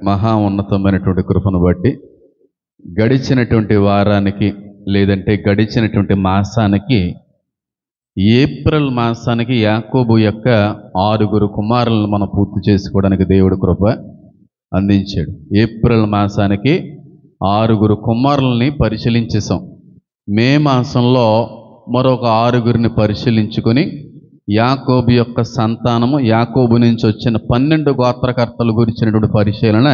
మహా ఉన్నతమైనటువంటి కృపను బట్టి గడిచినటువంటి వారానికి లేదంటే గడిచినటువంటి మాసానికి ఏప్రిల్ మాసానికి యాకోబు యొక్క 6 కుమారులను మనం పూర్తి చేసుకోవడానికి దేవుడు కృప అందించాడు. ఏప్రిల్ మాసానికి 6 కుమారులని పరిశీలించేసాం. మే మాసంలో మరొక 6 పరిశీలించుకొని యాకోబు యొక్క సంతానము, యాకోబు నుంచి వచ్చిన 12 గోత్రకర్తల గురించినటువంటి పరిశీలన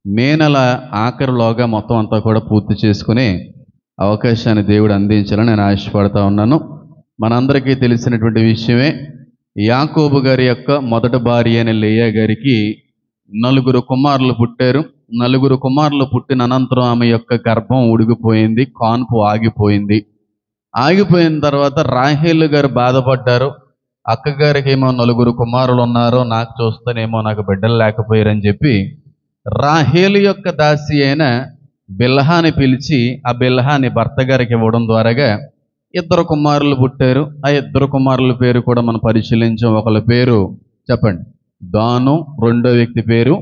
మే నెల ఆఖరిలోగా మొత్తం అంతా కూడా పూర్తి చేసుకునే అవకాశాన్ని దేవుడు అందించాలని నేను ఆశపడతా ఉన్నాను. మనందరికీ తెలిసినటువంటి విషయమే, యాకోబు గారి యొక్క మొదటి భార్య అయిన లేయా గారికి 4 కుమారులు పుట్టారు. 4 కుమారులు పుట్టిన అనంతరం ఆమె యొక్క గర్భం ఉడిగిపోయింది, కాన్పు ఆగిపోయింది. ఆగిపోయిన తర్వాత రాహేలు గారు బాధపడ్డారు. అక్కగారికి ఏమో 4 కుమారులు ఉన్నారు, నాకు చూస్తేనేమో నాకు బిడ్డలు లేకపోయారని చెప్పి రాహేలు యొక్క దాసి అయిన బిల్హాని పిలిచి ఆ బిల్హాని భర్త గారికి ఇవ్వడం ద్వారాగా 2 కుమారులు పుట్టారు. ఆ 2 కుమారుల పేరు కూడా మనం పరిశీలించాం. ఒకళ్ళ పేరు చెప్పండి దాను, రెండో వ్యక్తి పేరు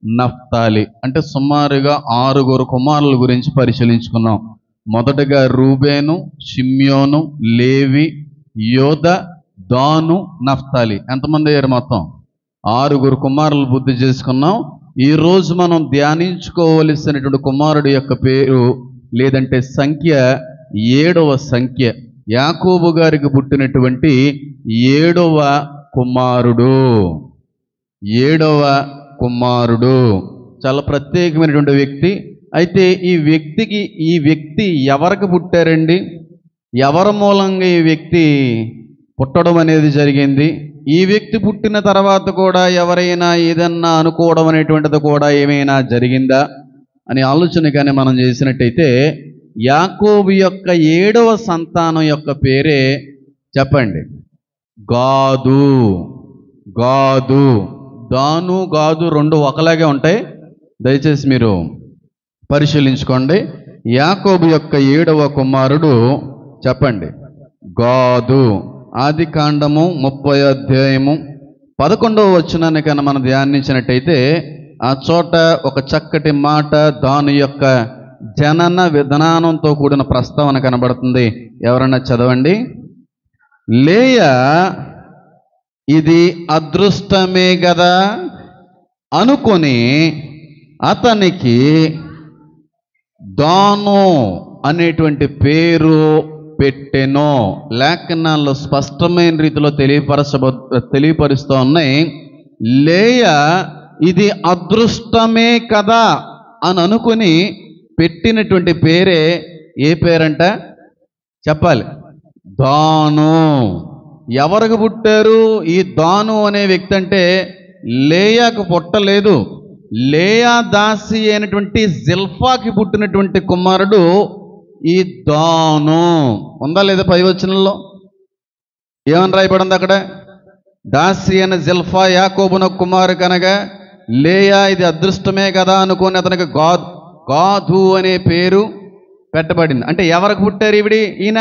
నఫ్తాలి. అంటే సుమారుగా 6 కుమారుల గురించి పరిశీలించుకున్నాం. మొదటగా రూబేను, షిమ్యోను, లేవి, యోధ, దాను, నఫ్తాలి. ఎంతమంది అయ్యారు? మొత్తం 6 కుమారులు బుద్ధి చేసుకున్నాం. ఈరోజు మనం ధ్యానించుకోవలసినటువంటి కుమారుడు యొక్క పేరు లేదంటే సంఖ్య 7వ సంఖ్య. యాకోబు గారికి పుట్టినటువంటి 7వ కుమారుడు. 7వ కుమారుడు చాలా ప్రత్యేకమైనటువంటి వ్యక్తి. అయితే ఈ వ్యక్తి ఎవరికి పుట్టారండి? ఎవరి మూలంగా ఈ వ్యక్తి పుట్టడం అనేది జరిగింది? ఈ వ్యక్తి పుట్టిన తర్వాత కూడా ఎవరైనా ఏదన్నా అనుకోవడం అనేటువంటిది కూడా ఏమైనా జరిగిందా అని ఆలోచన కానీ మనం చేసినట్టయితే, యాకోబు యొక్క 7వ సంతానం యొక్క పేరే చెప్పండి గాదు. గాదు, దాను, గాదు 2 ఒకలాగే ఉంటాయి. దయచేసి మీరు పరిశీలించుకోండి. యాకోబు యొక్క 7వ కుమారుడు చెప్పండి గాదు. ఆది కాండము 30వ అధ్యాయము 11వ వచనాన్ని కన్నా మనం ధ్యానించినట్టయితే ఆ చోట ఒక చక్కటి మాట, దాని యొక్క జనన విధానంతో కూడిన ప్రస్తావన కనబడుతుంది. ఎవరన్నా చదవండి. లేయా ఇది అదృష్టమే కదా అనుకొని అతనికి దాను అనేటువంటి పేరు పెట్టెను. లేఖనాల్లో స్పష్టమైన రీతిలో తెలియపరుస్తూ ఉన్నాయి. లేయా ఇది అదృష్టమే కదా అని అనుకుని పెట్టినటువంటి పేరే ఏ పేరంట చెప్పాలి? దాను. ఎవరికి పుట్టారు ఈ దాను అనే వ్యక్తి అంటే? లేయాకు పుట్టలేదు. లేయా దాసి అయినటువంటి జిల్ఫాకి పుట్టినటువంటి కుమారుడు ఈ దాను. ఉందా లేదా? పై వచనంలో ఏమని రాయబడింది అక్కడ? దాసి అయిన జిల్ఫా యాకోబున కుమారు కనగా లేయా ఇది అదృష్టమే కదా అనుకొని అతనికి గాదు అనే పేరు పెట్టబడింది. అంటే ఎవరికి పుట్టారు ఈయన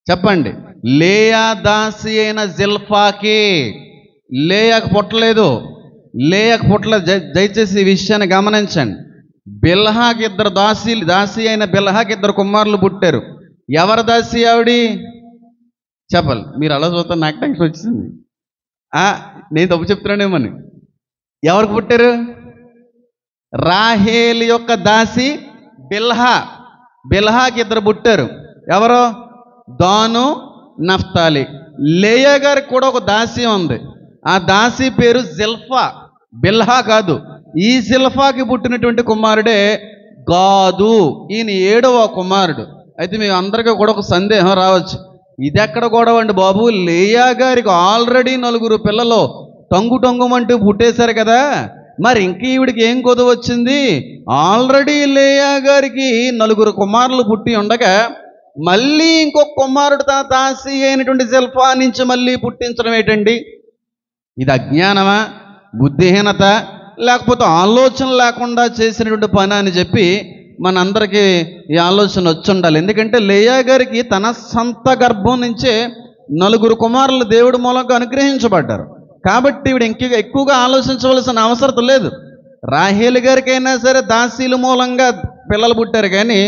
చెప్పండి? లేయా దాసి అయిన జిల్ఫాకి. లేయాకు పుట్టలేదు. లేయాకు పుట్టలేదు. దయచేసి ఈ విషయాన్ని గమనించండి. బిల్హాకి 2 దాసి అయిన బిల్హాకి 2 కుమారులు పుట్టారు. ఎవరి దాసి ఆవిడి చెప్పాలి? మీరు అలా చూస్తే నాకు టెన్షన్ వచ్చింది. నేను తప్పు చెప్తున్నానేమని. ఎవరికి పుట్టారు? రాహేలు యొక్క దాసి బిల్హా. బిల్హాకి 2 పుట్టారు. ఎవరో? దాను, నఫ్తాలి. లేయా గారికి కూడా ఒక దాసి ఉంది. ఆ దాసి పేరు జిల్ఫా, బిల్హా కాదు. ఈ జిల్ఫాకి పుట్టినటువంటి కుమారుడే గాదు. ఈయన 7వ కుమారుడు. అయితే మీ అందరికీ కూడా ఒక సందేహం రావచ్చు, ఇది ఎక్కడ గొడవ అండి బాబు? లేయా గారికి ఆల్రెడీ 4 పిల్లలు టంగుమంటూ పుట్టేశారు కదా, మరి ఇంక ఈవిడికి ఏం కొదవ వచ్చింది? ఆల్రెడీ లేయా గారికి 4 కుమారులు పుట్టి ఉండగా మళ్ళీ ఇంకొక కుమారుడు తన దాసి అయినటువంటి జిల్ఫా నుంచి మళ్ళీ పుట్టించడం ఏంటండి? ఇది అజ్ఞానమా, బుద్ధిహీనత, లేకపోతే ఆలోచన లేకుండా చేసినటువంటి పని అని చెప్పి మనందరికీ ఈ ఆలోచన వచ్చి ఉండాలి. ఎందుకంటే లేయా గారికి తన సొంత గర్భం నుంచే 4 కుమారులు దేవుడి మూలంగా అనుగ్రహించబడ్డారు. కాబట్టి ఈవిడ ఎక్కువగా ఆలోచించవలసిన అవసరం లేదు. రాహేలు గారికైనా సరే దాసీల మూలంగా పిల్లలు పుట్టారు, కానీ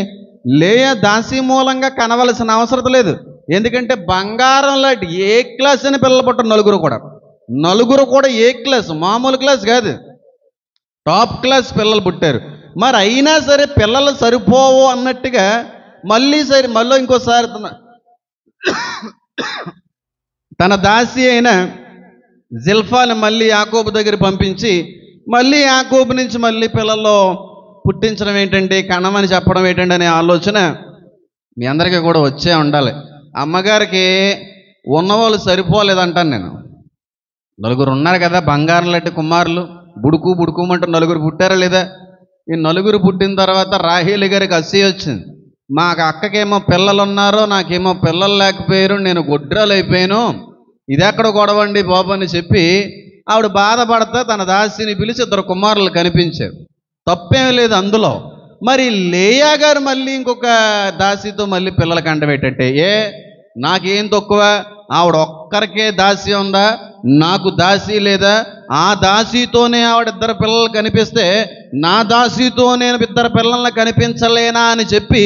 లేయా దాసీ మూలంగా కనవలసిన అవసరం లేదు. ఎందుకంటే బంగారం లాంటి ఏ క్లాస్ అని పిల్లలు పుట్టారు. నలుగురు కూడా ఏ క్లాస్, మామూలు క్లాస్ కాదు, టాప్ క్లాస్ పిల్లలు పుట్టారు. మరి అయినా సరే పిల్లలు సరిపోవు అన్నట్టుగా మళ్ళీ ఇంకోసారి తన దాసి అయిన జిల్ఫాని మళ్ళీ యాకోబు దగ్గర పంపించి మళ్ళీ యాకోబు నుంచి మళ్ళీ పిల్లల్లో పుట్టించడం ఏంటంటే, కణమని చెప్పడం ఏంటంటే అనే ఆలోచన మీ అందరికీ కూడా వచ్చే ఉండాలి. అమ్మగారికి ఉన్నవాళ్ళు సరిపోలేదంటాను నేను. నలుగురు ఉన్నారు కదా బంగారం లాంటి కుమారులు, బుడుకుమంటూ నలుగురు పుట్టారా లేదా? ఈ నలుగురు పుట్టిన తర్వాత రాహేలు గారికి అసూయ వచ్చింది. మా అక్కకేమో పిల్లలు ఉన్నారో, నాకేమో పిల్లలు లేకపోయారు, నేను గొడ్రాలు అయిపోయాను, ఇదెక్కడ గొడవండి బాబు అని చెప్పి ఆవిడ బాధపడతా తన దాసిని పిలిచి 2 కుమారులు కనిపించారు. తప్పేం లేదు అందులో. మరి లేయా గారు మళ్ళీ ఇంకొక దాసితో మళ్ళీ పిల్లల కంటబెట్టంటే, నాకేం తక్కువ, ఆవిడ ఒక్కరికే దాసి ఉందా, నాకు దాసి లేదా? ఆ దాసితోనే ఆవిడ 2 పిల్లలు కనిపిస్తే నా దాసితో నేను 2 పిల్లల్ని కనిపించలేనా అని చెప్పి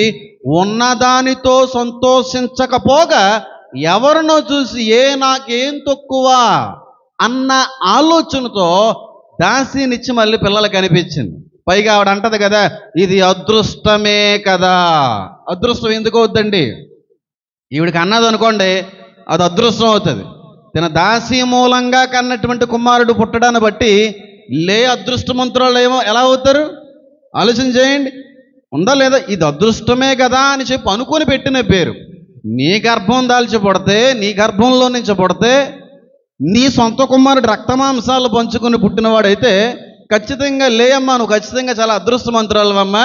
ఉన్నదానితో సంతోషించకపోగా ఎవరినో చూసి నాకేం తక్కువ అన్న ఆలోచనతో దాసినిచ్చి మళ్ళీ పిల్లలు కనిపించింది. పైగా ఆవిడ అంటది కదా, ఇది అదృష్టమే కదా. అదృష్టం ఎందుకు అవుతుందండి? ఈవిడికి అన్నది అనుకోండి, అది అదృష్టం అవుతుంది. తన దాసి మూలంగా కన్నటువంటి కుమారుడు పుట్టడాన్ని బట్టి అదృష్టమంతురాలు ఎలా అవుతారు ఆలోచన చేయండి. ఉందా లేదా? ఇది అదృష్టమే కదా అని చెప్పి అనుకొని పెట్టిన పేరు. నీ గర్భం దాల్చి పుడితే, నీ గర్భంలో నుంచి పుడితే, నీ సొంత కుమారుడు రక్తమాంసాలు పంచుకొని పుట్టినవాడైతే ఖచ్చితంగా లేయమ్మా, నువ్వు ఖచ్చితంగా చాలా అదృష్టమంతురాలవమ్మా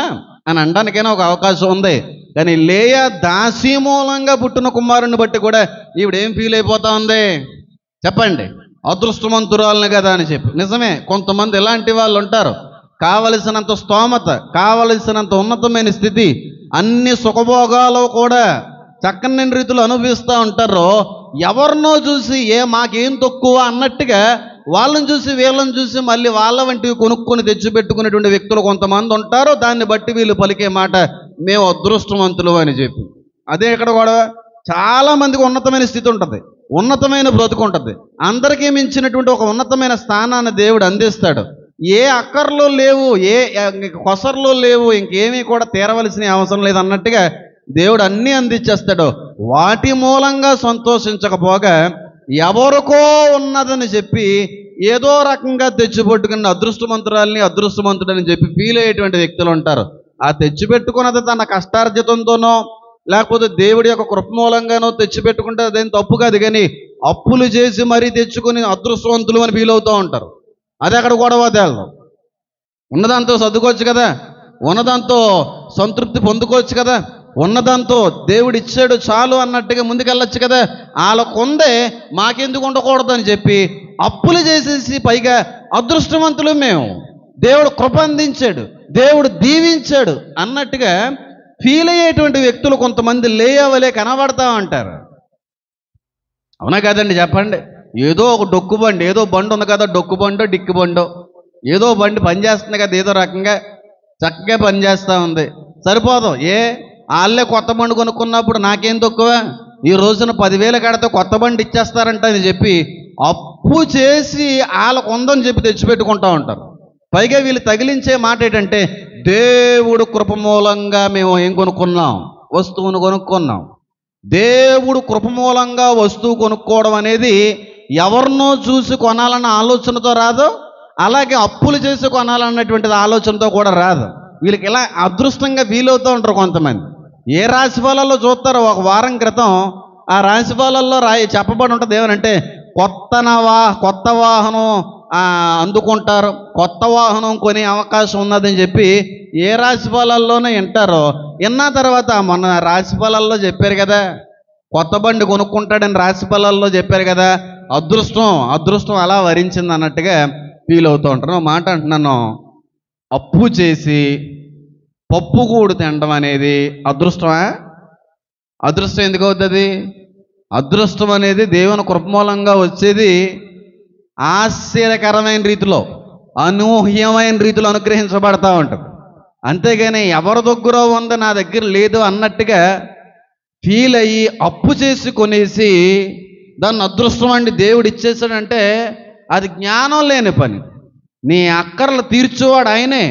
అని అనడానికైనా ఒక అవకాశం ఉంది. కానీ లేయా దాసి మూలంగా పుట్టిన కుమారుని బట్టి కూడా ఈవిడేం ఫీల్ అయిపోతా ఉంది చెప్పండి? అదృష్టమంతురాలని కదా అని చెప్పి. నిజమే, కొంతమంది ఇలాంటి వాళ్ళు ఉంటారు. కావలసినంత స్తోమత, కావలసినంత ఉన్నతమైన స్థితి, అన్ని సుఖభోగాలు కూడా చక్కని రీతిలో అనుభవిస్తూ ఉంటారు. ఎవరినో చూసి మాకేం తక్కువ అన్నట్టుగా వాళ్ళని చూసి వీళ్ళని చూసి మళ్ళీ వాళ్ళ వంటివి కొనుక్కొని తెచ్చిపెట్టుకునేటువంటి వ్యక్తులు కొంతమంది ఉంటారు. దాన్ని బట్టి వీళ్ళు పలికే మాట మేము అదృష్టవంతులు అని చెప్పి. అదే ఇక్కడ కూడా చాలామందికి ఉన్నతమైన స్థితి ఉంటుంది, ఉన్నతమైన బ్రతుకు ఉంటుంది, అందరికీ మించినటువంటి ఒక ఉన్నతమైన స్థానాన్ని దేవుడు అందిస్తాడు. ఏ అక్కర్లు లేవు, కొసర్లు లేవు, ఇంకేమీ కూడా తీరవలసిన అవసరం లేదు అన్నట్టుగా దేవుడు అన్నీ అందించేస్తాడు. వాటి మూలంగా సంతోషించకపోగా ఎవరికో ఉన్నదని చెప్పి ఏదో రకంగా తెచ్చిపెట్టుకున్న అదృష్టమంతుడని చెప్పి ఫీల్ అయ్యేటువంటి వ్యక్తులు ఉంటారు. ఆ తెచ్చిపెట్టుకున్నది తన కష్టార్జితంతోనో లేకపోతే దేవుడి యొక్క కృప మూలంగానో తెచ్చిపెట్టుకుంటే అదేం తప్పు కాదు. కానీ అప్పులు చేసి మరీ తెచ్చుకుని అదృష్టవంతులు అని ఫీల్ అవుతూ ఉంటారు. అది అక్కడ గొడవ తేలదు. ఉన్నదాంతో సర్దుకోవచ్చు కదా, ఉన్నదాంతో సంతృప్తి పొందుకోవచ్చు కదా, ఉన్నదాంతో దేవుడు ఇచ్చాడు చాలు అన్నట్టుగా ముందుకెళ్ళొచ్చు కదా. వాళ్ళకుందే మాకెందుకు ఉండకూడదు అని చెప్పి అప్పులు చేసేసి పైగా అదృష్టవంతులు మేము, దేవుడు కృప అందించాడు, దేవుడు దీవించాడు అన్నట్టుగా ఫీల్ అయ్యేటువంటి వ్యక్తులు కొంతమంది లేయవలే కనబడతా ఉంటారు. అవునా కాదండి చెప్పండి? ఏదో ఒక డొక్కు బండి, ఏదో బండి ఉంది కదా, డొక్కు బండో డిక్కి బండో, ఏదో బండి పనిచేస్తుంది కదా, ఏదో రకంగా చక్కగా పనిచేస్తూ ఉంది, సరిపోదు. వాళ్ళే కొత్త బండి కొనుక్కున్నప్పుడు నాకేం తక్కువ, ఈ రోజున 10,000 కడితే కొత్త బండి ఇచ్చేస్తారంట అని చెప్పి అప్పు చేసి వాళ్ళకు ఉందని చెప్పి తెచ్చిపెట్టుకుంటూ ఉంటారు. పైగా వీళ్ళు తగిలించే మాట ఏంటంటే, దేవుడు కృప మూలంగా మేము ఏం కొనుక్కున్నాం, వస్తువును కొనుక్కున్నాం. దేవుడు కృప మూలంగా వస్తువు కొనుక్కోవడం అనేది ఎవరినో చూసి కొనాలన్న ఆలోచనతో రాదు, అలాగే అప్పులు చేసి కొనాలన్నటువంటిది ఆలోచనతో కూడా రాదు. వీళ్ళకి ఇలా అదృష్టంగా ఫీల్ అవుతూ ఉంటారు కొంతమంది. ఏ రాశిఫలాల్లో చూస్తారో, ఒక వారం క్రితం ఆ రాశిఫలాల్లో చెప్పబడి ఉంటుంది ఏమనంటే, కొత్త వాహనం అందుకుంటారు, కొత్త వాహనం కొనే అవకాశం ఉన్నదని చెప్పి ఏ రాశిఫలాల్లోనే వింటారో. విన్న తర్వాత మొన్న రాశిఫలాల్లో చెప్పారు కదా, కొత్త బండి కొనుక్కుంటాడని రాశిఫలాల్లో చెప్పారు కదా, అదృష్టం అలా వరించింది అన్నట్టుగా ఫీల్ అవుతూ ఉంటారు. మాట అంటున్నాను, అప్పు చేసి పప్పుగూడు తినడం అనేది అదృష్టమా? అదృష్టం ఎందుకు అవుతుంది? అదృష్టం అనేది దేవుని కృప మూలంగా వచ్చేది ఆశ్చర్యకరమైన రీతిలో. అనూహ్యమైన రీతిలో అనుగ్రహించబడతా ఉంటుంది. అంతేగాని ఎవరి దగ్గర ఉందో నా దగ్గర లేదు అన్నట్టుగా ఫీల్ అయ్యి అప్పు చేసి కొనేసి దాన్ని అదృష్టం అండి దేవుడు ఇచ్చేసాడంటే అది జ్ఞానం లేని పని. నీ అక్కర్లు తీర్చేవాడు ఆయనే,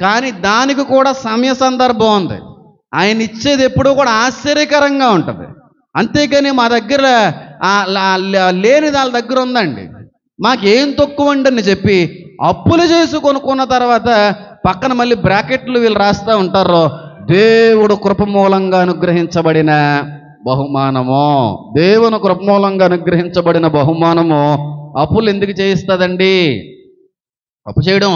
కానీ దానికి కూడా సమయ సందర్భం ఉంది. ఆయన ఇచ్చేది ఎప్పుడూ కూడా ఆశ్చర్యకరంగా ఉంటుంది. అంతేగాని మా దగ్గర లేని వాళ్ళ దగ్గర ఉందండి, మాకేం తక్కువ అండి అని చెప్పి అప్పులు చేసి కొనుక్కున్న తర్వాత పక్కన మళ్ళీ బ్రాకెట్లు వీళ్ళు రాస్తూ ఉంటారు, దేవుడు కృప మూలంగా అనుగ్రహించబడిన బహుమానము. దేవుని కృప మూలంగా అనుగ్రహించబడిన బహుమానము అప్పులు ఎందుకు చేయిస్తుందండి? అప్పు చేయడం,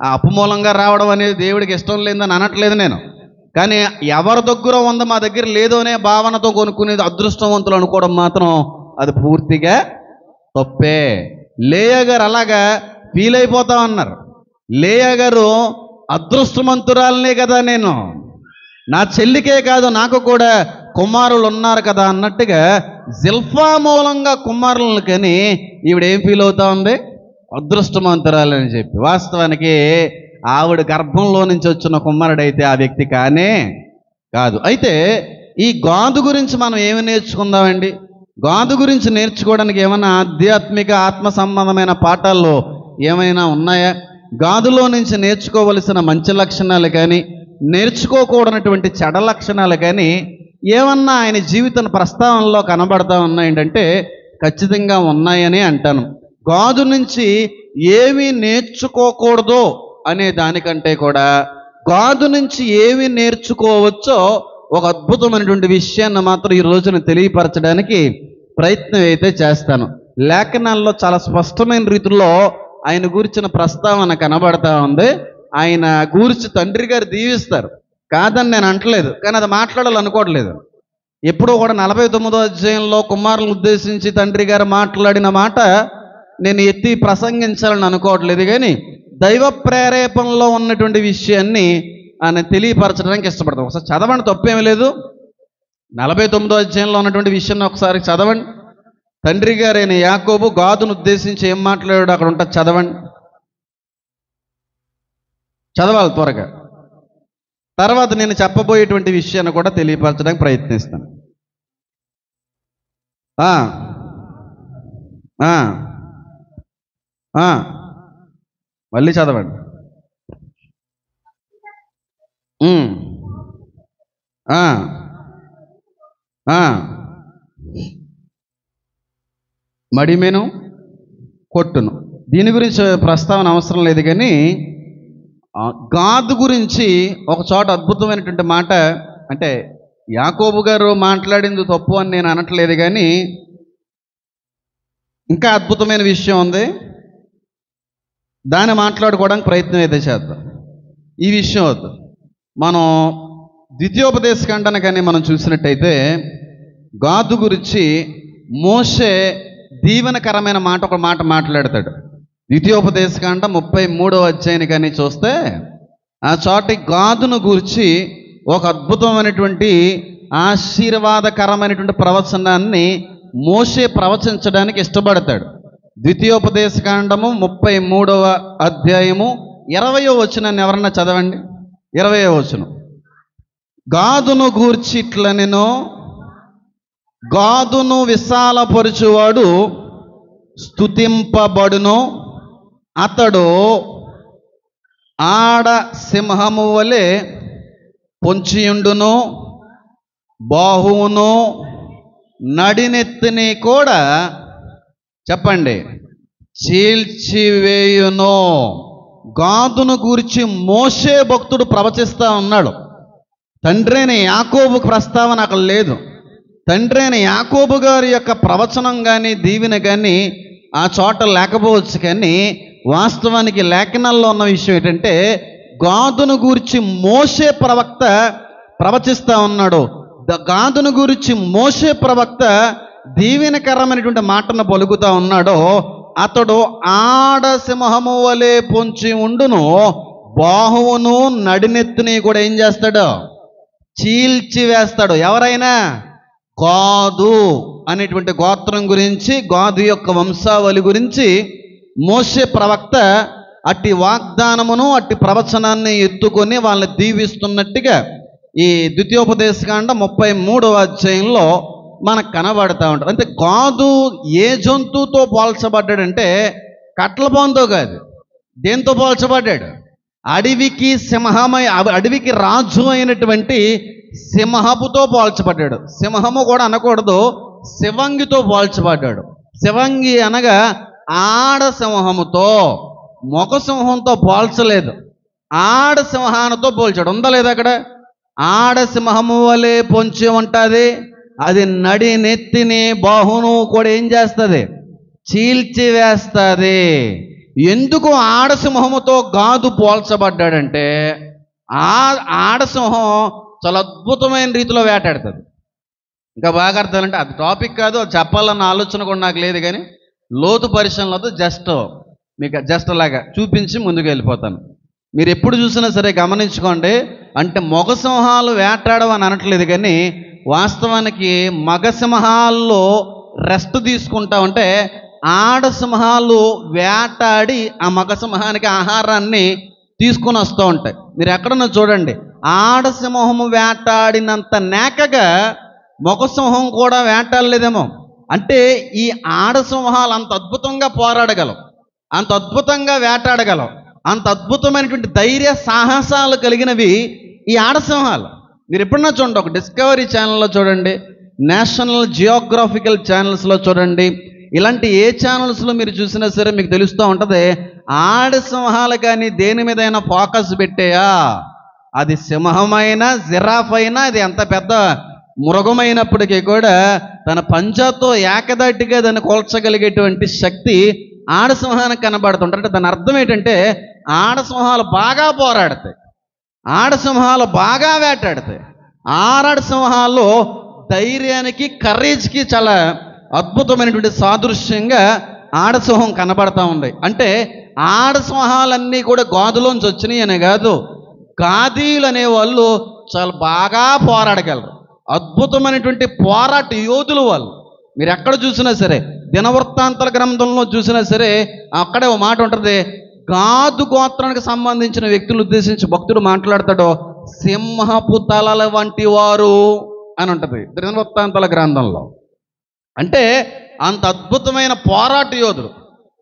ఆ అప్పు మూలంగా రావడం అనేది దేవుడికి ఇష్టం లేదని అనట్లేదు నేను. కానీ ఎవరి దగ్గర ఉందో మా దగ్గర లేదు అనే భావనతో కొనుక్కునేది అదృష్టవంతులు అనుకోవడం మాత్రం అది పూర్తిగా తప్పే. లేయా గారు అలాగా ఫీల్ అయిపోతా ఉన్నారు. లేయా గారు అదృష్టవంతురాలనే కదా, నేను నా చెల్లికే కాదు నాకు కూడా కుమారులు ఉన్నారు కదా అన్నట్టుగా జిల్ఫా మూలంగా కుమారులను కానీ ఈవిడేం ఫీల్ అవుతా ఉంది? అదృష్టవంతురాలని చెప్పి. వాస్తవానికి ఆవిడ గర్భంలో నుంచి వచ్చిన కుమారుడైతే ఆ వ్యక్తి కానే కాదు. అయితే ఈ గాదు గురించి మనం ఏమి నేర్చుకుందామండి? గాదు గురించి నేర్చుకోవడానికి ఏమైనా ఆధ్యాత్మిక ఆత్మ సంబంధమైన పాఠాల్లో ఏమైనా ఉన్నాయా? గాదులో నుంచి నేర్చుకోవలసిన మంచి లక్షణాలు కానీ నేర్చుకోకూడనటువంటి చెడ లక్షణాలు కానీ ఏమన్నా ఆయన జీవితం ప్రస్తావనలో కనబడతా ఉన్నాయంటే ఖచ్చితంగా ఉన్నాయని అంటాను. గాదు నుంచి ఏమి నేర్చుకోకూడదో అనే దానికంటే కూడా గాదు నుంచి ఏమి నేర్చుకోవచ్చో ఒక అద్భుతమైనటువంటి విషయాన్ని మాత్రం ఈ రోజున తెలియపరచడానికి ప్రయత్నం అయితే చేస్తాను. లేఖనాల్లో చాలా స్పష్టమైన రీతిలో ఆయన గురించిన ప్రస్తావన కనబడతా ఉంది. ఆయన గురించి తండ్రి గారు దీవిస్తారు, కాదని నేను అంటలేదు, కానీ అది మాట్లాడాలనుకోవట్లేదు. ఎప్పుడూ కూడా 49వ అధ్యాయంలో కుమారులను ఉద్దేశించి తండ్రి గారు మాట్లాడిన మాట నేను ఎత్తి ప్రసంగించాలని అనుకోవట్లేదు, కానీ దైవ ప్రేరేపణలో ఉన్నటువంటి విషయాన్ని ఆయన తెలియపరచడానికి ఇష్టపడతాం. ఒకసారి చదవండి, తప్పేమీ లేదు. 49వ అధ్యాయంలో ఉన్నటువంటి విషయాన్ని ఒకసారి చదవండి. తండ్రి గారైన యాకోబు గాదును ఉద్దేశించి ఏం మాట్లాడాడు అక్కడ ఉంటుంది, చదవండి. చదవాలి త్వరగా. తర్వాత నేను చెప్పబోయేటువంటి విషయాన్ని కూడా తెలియపరచడానికి ప్రయత్నిస్తాను. మళ్ళీ చదవండి. మడిమెను కొట్టును, దీని గురించి ప్రస్తావన అవసరం లేదు, కానీ గాదు గురించి ఒక చోట అద్భుతమైనటువంటి మాట. అంటే యాకోబు గారు మాట్లాడింది తప్పు అని నేను అనట్లేదు, కానీ ఇంకా అద్భుతమైన విషయం ఉంది, దాన్ని మాట్లాడుకోవడానికి ప్రయత్నం అయితే చేద్దాం. ఈ విషయం వద్దు. మనం ద్వితీయోపదేశకాండాన్ని కానీ మనం చూసినట్టయితే గాదు గురించి మోషే దీవెనకరమైన మాట ఒక మాట మాట్లాడతాడు. ద్వితీయోపదేశకాండం 33వ అధ్యాయాన్ని కానీ చూస్తే ఆ చోటి గాదును గురించి ఒక అద్భుతమైనటువంటి ఆశీర్వాదకరమైనటువంటి ప్రవచనాన్ని మోషే ప్రవచించడానికి ఇష్టపడతాడు. ద్వితీయోపదేశకాండము 33వ అధ్యాయము 20వ వచనాన్ని ఎవరన్నా చదవండి. 20వ వచనం. గాదును గూర్చి ఇట్లా, నేను గాదును విశాలపరుచువాడు స్తుతింపబడును, అతడు ఆడ సింహము వలె పొంచియుండును, బాహువును నడినెత్తిని కూడా చెప్పండి చీల్చివేయును. గాదును గూర్చి మోషే భక్తుడు ప్రవచిస్తూ ఉన్నాడు. తండ్రైన యాకోబు ప్రస్తావన అక్కడ లేదు. తండ్రైన యాకోబు గారి యొక్క ప్రవచనం కానీ దీవెన కానీ ఆ చోట లేకపోవచ్చు, కానీ వాస్తవానికి లేఖనాల్లో ఉన్న విషయం ఏంటంటే గాదును గూర్చి మోషే ప్రవక్త ప్రవచిస్తూ ఉన్నాడు. గాదును గురించి మోషే ప్రవక్త దీవెనకరమైనటువంటి మాటను పలుకుతా ఉన్నాడు. అతడు ఆడ సింహము వలె పొంచి ఉండును, బాహువును నడినెత్తుని కూడా ఏం చేస్తాడు? చీల్చివేస్తాడు. ఎవరైనా? గాదు అనేటువంటి గోత్రం గురించి, గాదు యొక్క వంశావళి గురించి మోషే ప్రవక్త అట్టి వాగ్దానమును అట్టి ప్రవచనాన్ని ఎత్తుకొని వాళ్ళని దీవిస్తున్నట్టుగా ఈ ద్వితీయోపదేశకాండ 33వ అధ్యాయంలో మనకు కనబడతా ఉంటారు. అంటే గాదు ఏ జంతువుతో పోల్చబడ్డాడంటే కట్లపాముతో కాదు. దేంతో పోల్చబడ్డాడు? అడవికి అడవికి రాజు అయినటువంటి సింహపుతో పోల్చబడ్డాడు. సింహము కూడా అనకూడదు, శివంగితో పోల్చబడ్డాడు. శివంగి అనగా ఆడ సింహముతో, మగ సింహంతో పోల్చలేదు, ఆడ సింహాలతో పోల్చాడు. ఉందా లేదా అక్కడ? ఆడ సింహము వలె పొంచి ఉంటుంది, అది నడి నెత్తిని బాహును కూడా ఏం చేస్తుంది? చీల్చి వేస్తుంది. ఎందుకు ఆడసింహముతో గాదు పోల్చబడ్డాడంటే ఆడసింహం చాలా అద్భుతమైన రీతిలో వేటాడుతుంది. ఇంకా బాగా అర్థాలంటే అది టాపిక్ కాదు, అది చెప్పాలన్న ఆలోచన కూడా నాకు లేదు, కానీ లోతు పరిశీలనతో మీకు జస్ట్ అలాగా చూపించి ముందుకు వెళ్ళిపోతాను. మీరు ఎప్పుడు చూసినా సరే గమనించుకోండి. అంటే మగ సింహాలు వేటాడవని అనట్లేదు, కానీ వాస్తవానికి మగ సింహాల్లో రెస్ట్ తీసుకుంటా ఉంటే ఆడసింహాలు వేటాడి ఆ మగ సింహానికి ఆహారాన్ని తీసుకుని వస్తూ ఉంటాయి. మీరు ఎక్కడన్నా చూడండి, ఆడసింహము వేటాడినంత నేకగా మగ సింహం కూడా వేటాడలేదేమో. అంటే ఈ ఆడసింహాలు అంత అద్భుతంగా పోరాడగలవు, అంత అద్భుతంగా వేటాడగలవు, అంత అద్భుతమైనటువంటి ధైర్య సాహసాలు కలిగినవి ఈ ఆడసింహాలు. మీరు ఎప్పుడన్నా చూడండి, ఒక డిస్కవరీ ఛానల్లో చూడండి, నేషనల్ జియోగ్రాఫికల్ ఛానల్స్లో చూడండి, ఇలాంటి ఏ ఛానల్స్లో మీరు చూసినా సరే మీకు తెలుస్తూ ఉంటుంది, ఆడసింహాలు కానీ దేని మీదైనా ఫోకస్ పెట్టాయా, అది సింహమైనా జిరాఫ్ అయినా, అది ఎంత పెద్ద మృగమైనప్పటికీ కూడా తన పంజాతో ఏకదాటిగా దాన్ని కోల్చగలిగేటువంటి శక్తి ఆడసింహానికి కనబడుతుంటారు. అంటే దాని అర్థం ఏంటంటే ఆడసింహాలు బాగా పోరాడతాయి, ఆడసింహాలు బాగా వేటాడతాయి. ఆడసింహాలు ధైర్యానికి, కరేజ్కి చాలా అద్భుతమైనటువంటి సాదృశ్యంగా ఆడసింహం కనబడతా ఉంది. అంటే ఆడసింహాలన్నీ కూడా గాదులోంచి వచ్చినాయి అనే కాదు, గాదీలు అనేవాళ్ళు చాలా బాగా పోరాడగలరు, అద్భుతమైనటువంటి పోరాట యోధులు వాళ్ళు. మీరు ఎక్కడ చూసినా సరే, దినవృత్తాంతాల గ్రంథంలో చూసినా సరే అక్కడే ఒక మాట ఉంటుంది, గాదు గోత్రానికి సంబంధించిన వ్యక్తులను ఉద్దేశించి భక్తుడు మాట్లాడతాడో సింహపు తలల వంటి వారు అని ఉంటుంది దినవృత్తాంతాల గ్రంథంలో. అంటే అంత అద్భుతమైన పోరాట యోధులు,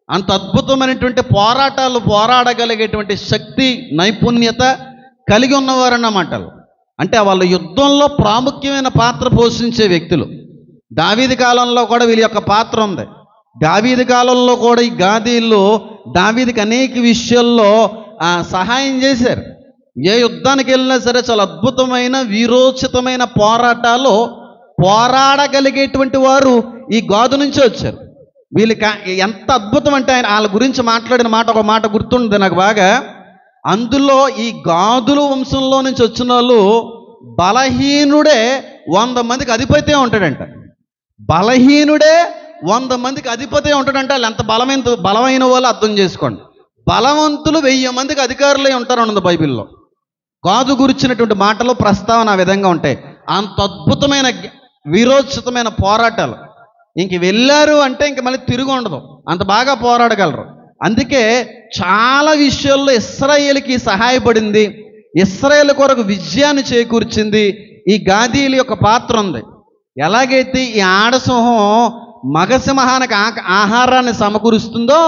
అంత అద్భుతమైనటువంటి పోరాటాలు పోరాడగలిగేటువంటి శక్తి, నైపుణ్యత కలిగి ఉన్నవారన్నమాట. అంటే వాళ్ళ యుద్ధంలో ప్రాముఖ్యమైన పాత్ర పోషించే వ్యక్తులు. దావీదు కాలంలో కూడా వీళ్ళ యొక్క పాత్ర ఉంది. దావీదు కాలంలో కూడా ఈ గాదీలు దావీదుకి అనేక విషయాల్లో సహాయం చేశారు. ఏ యుద్ధానికి వెళ్ళినా సరే చాలా అద్భుతమైన వీరోచితమైన పోరాటాలు పోరాడగలిగేటువంటి వారు ఈ గాదు నుంచి వచ్చారు. వీళ్ళకి ఎంత అద్భుతం అంటే ఆయన వాళ్ళ గురించి మాట్లాడిన మాట, ఒక మాట గుర్తుంది నాకు బాగా. అందులో ఈ గాదుల వంశంలో నుంచి వచ్చిన వాళ్ళు బలహీనుడే 100 మందికి అధిపతి ఉంటాడంట. బలహీనుడే 100 మందికి అధిపతి ఉంటాడంటే వాళ్ళు ఎంత బలమైన వాళ్ళు అర్థం చేసుకోండి. బలవంతులు 1000 మందికి అధికారులే ఉంటారు అన్నది బైబిల్లో. గాదు గురించినటువంటి మాటలు ప్రస్తావన ఆ విధంగా ఉంటాయి. అంత అద్భుతమైన వీరోచితమైన పోరాటాలు. ఇంక వెళ్ళారు అంటే ఇంక మళ్ళీ తిరిగి ఉండదు, అంత బాగా పోరాడగలరు. అందుకే చాలా విషయాల్లో ఇశ్రాయేలుకి సహాయపడింది, ఇశ్రాయేలు కొరకు విజయాన్ని చేకూర్చింది ఈ గాదీల యొక్క పాత్ర ఉంది. ఎలాగైతే ఈ ఆడసింహం మగసింహానికి ఆహారాన్ని సమకూరుస్తుందో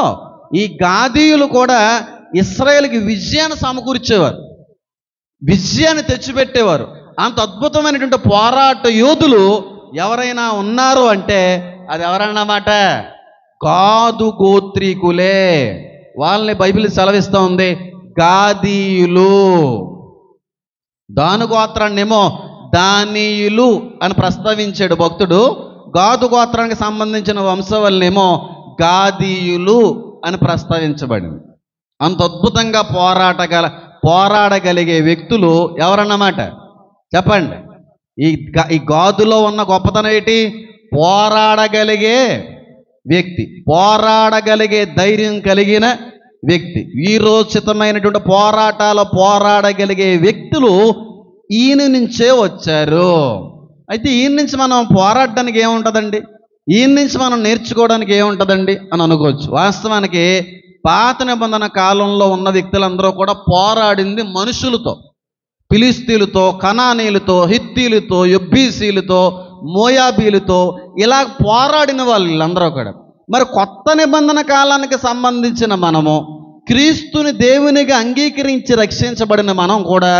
ఈ గాదీయులు కూడా ఇశ్రాయేలుకి విజయాన్ని సమకూర్చేవారు, విజయాన్ని తెచ్చిపెట్టేవారు. అంత అద్భుతమైనటువంటి పోరాట యోధులు ఎవరైనా ఉన్నారు అంటే అది ఎవరన్నమాట? గాదు గోత్రీకులే. వాళ్ళని బైబిల్ సెలవిస్తూ ఉంది గాదీయులు. దాను గోత్రాన్నేమో దానీయులు అని ప్రస్తావించాడు భక్తుడు. గాదు గోత్రానికి సంబంధించిన వంశవల్నేమో గాదీయులు అని ప్రస్తావించబడింది. అంత అద్భుతంగా పోరాడగలిగే వ్యక్తులు ఎవరన్నమాట చెప్పండి? ఈ గాదులో ఉన్న గొప్పతనం ఏంటి? పోరాడగలిగే వ్యక్తి, పోరాడగలిగే ధైర్యం కలిగిన వ్యక్తి, వీరోచితమైనటువంటి పోరాటాలు పోరాడగలిగే వ్యక్తులు ఈయన నుంచే వచ్చారు. అయితే ఈయన నుంచి మనం పోరాడడానికి ఏముంటుందండి, ఈయన నుంచి మనం నేర్చుకోవడానికి ఏముంటుందండి అని అనుకోవచ్చు. వాస్తవానికి పాత నిబంధన కాలంలో ఉన్న వ్యక్తులందరూ కూడా పోరాడింది మనుషులతో, ఫిలిస్తీయులతో, కనానీయులతో, హిత్తీలతో, యెబూసీలతో, మోయాబీలతో ఇలా పోరాడిన వాళ్ళు వీళ్ళందరూ కూడా. మరి కొత్త నిబంధన కాలానికి సంబంధించిన మనము క్రీస్తుని దేవునిగా అంగీకరించి రక్షించబడిన మనం కూడా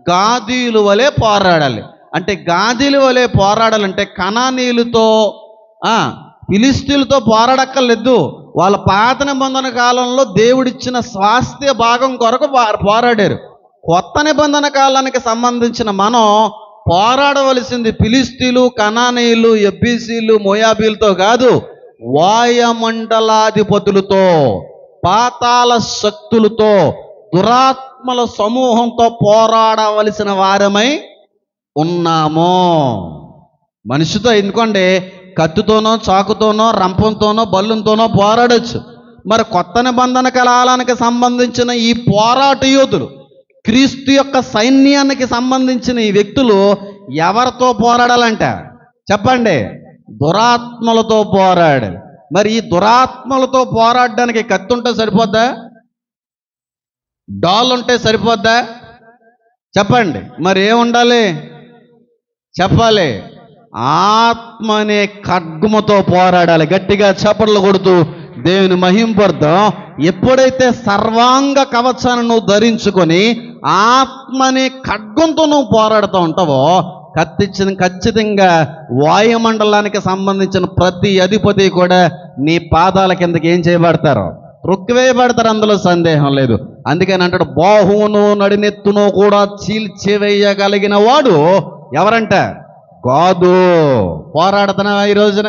గాదీయుల వలె పోరాడాలి. అంటే గాదీయుల వలె పోరాడాలంటే కనానీయులతో, ఫిలిస్తీయులతో పోరాడక్కర్లేదు. వాళ్ళ పాత నిబంధన కాలంలో దేవుడిచ్చిన స్వాస్థ్య భాగం కొరకు పోరాడారు. కొత్త నిబంధన కాలానికి సంబంధించిన మనం పోరాడవలసింది ఫిలిస్తీయులు, కనానీయులు, యెబూసీలు, మోయాబీలతో కాదు, వాయుమండలాధిపతులతో, పాతాళ శక్తులతో, దురాత్మల సమూహంతో పోరాడవలసిన వారమై ఉన్నాము. మనిషితో ఎందుకంటే కత్తితోనో, చాకుతోనో, రంపంతోనో, బల్లంతోనో పోరాడచ్చు. మరి కొత్త నిబంధన కాలానికి సంబంధించిన ఈ పోరాట యోధులు, క్రీస్తు యొక్క సైన్యానికి సంబంధించిన ఈ వ్యక్తులు ఎవరితో పోరాడాలంట చెప్పండి? దురాత్మలతో పోరాడాలి. మరి ఈ దురాత్మలతో పోరాడడానికి కత్తి ఉంటే సరిపోద్దా? డాల్ ఉంటే సరిపోద్దా? చెప్పండి. మరి ఏముండాలి చెప్పాలి? ఆత్మ అనే ఖడ్గముతో పోరాడాలి. గట్టిగా చప్పట్లు కొడుతూ దేవుని మహింపర్థం. ఎప్పుడైతే సర్వాంగ కవచాన్ని నువ్వు ధరించుకొని ఆత్మ అనే ఖడ్గంతో నువ్వు పోరాడుతూ ఉంటావో ఖచ్చితంగా వాయుమండలానికి సంబంధించిన ప్రతి అధిపతి కూడా నీ పాదాల కిందకి ఏం చేయబడతారు? త్రొక్కివేయబడతారు, అందులో సందేహం లేదు. అందుకని అంటాడు, బాహువును నడినెత్తును కూడా చీల్చివేయగలిగిన వాడు ఎవరంట? గాదు. పోరాడుతున్నావా ఈ రోజున?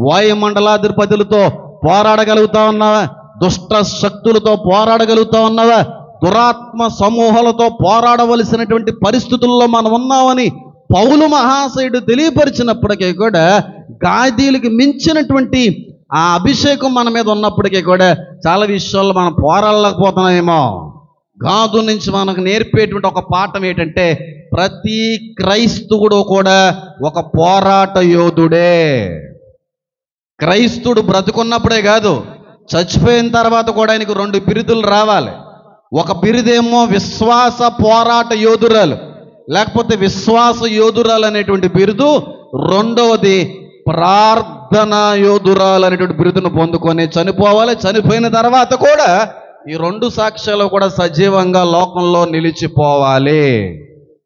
వాయుమండలాధిపతులతో పోరాడగలుగుతా ఉన్నావా? దుష్ట శక్తులతో పోరాడగలుగుతా ఉన్నావా? దురాత్మ సమూహాలతో పోరాడవలసినటువంటి పరిస్థితుల్లో మనం ఉన్నామని పౌలు మహాశయుడు తెలియపరిచినప్పటికీ కూడా గాదీలకి మించినటువంటి ఆ అభిషేకం మన మీద ఉన్నప్పటికీ కూడా చాలా విషయాల్లో మనం పోరాడలేకపోతున్నామేమో. గాదు నుంచి మనకు నేర్పేటువంటి ఒక పాఠం ఏంటంటే ప్రతి క్రైస్తవుడు కూడా ఒక పోరాట యోధుడే. క్రైస్తుడు బ్రతుకున్నప్పుడే కాదు, చచ్చిపోయిన తర్వాత కూడా ఆయనకు 2 బిరుదులు రావాలి. ఒక బిరుదేమో విశ్వాస పోరాట యోధురాలు, లేకపోతే విశ్వాస యోధురాలు అనేటువంటి బిరుదు. రెండవది ప్రార్థన యోధురాలు అనేటువంటి బిరుదును పొందుకొని చనిపోవాలి. చనిపోయిన తర్వాత కూడా ఈ 2 సాక్ష్యాలు కూడా సజీవంగా లోకంలో నిలిచిపోవాలి.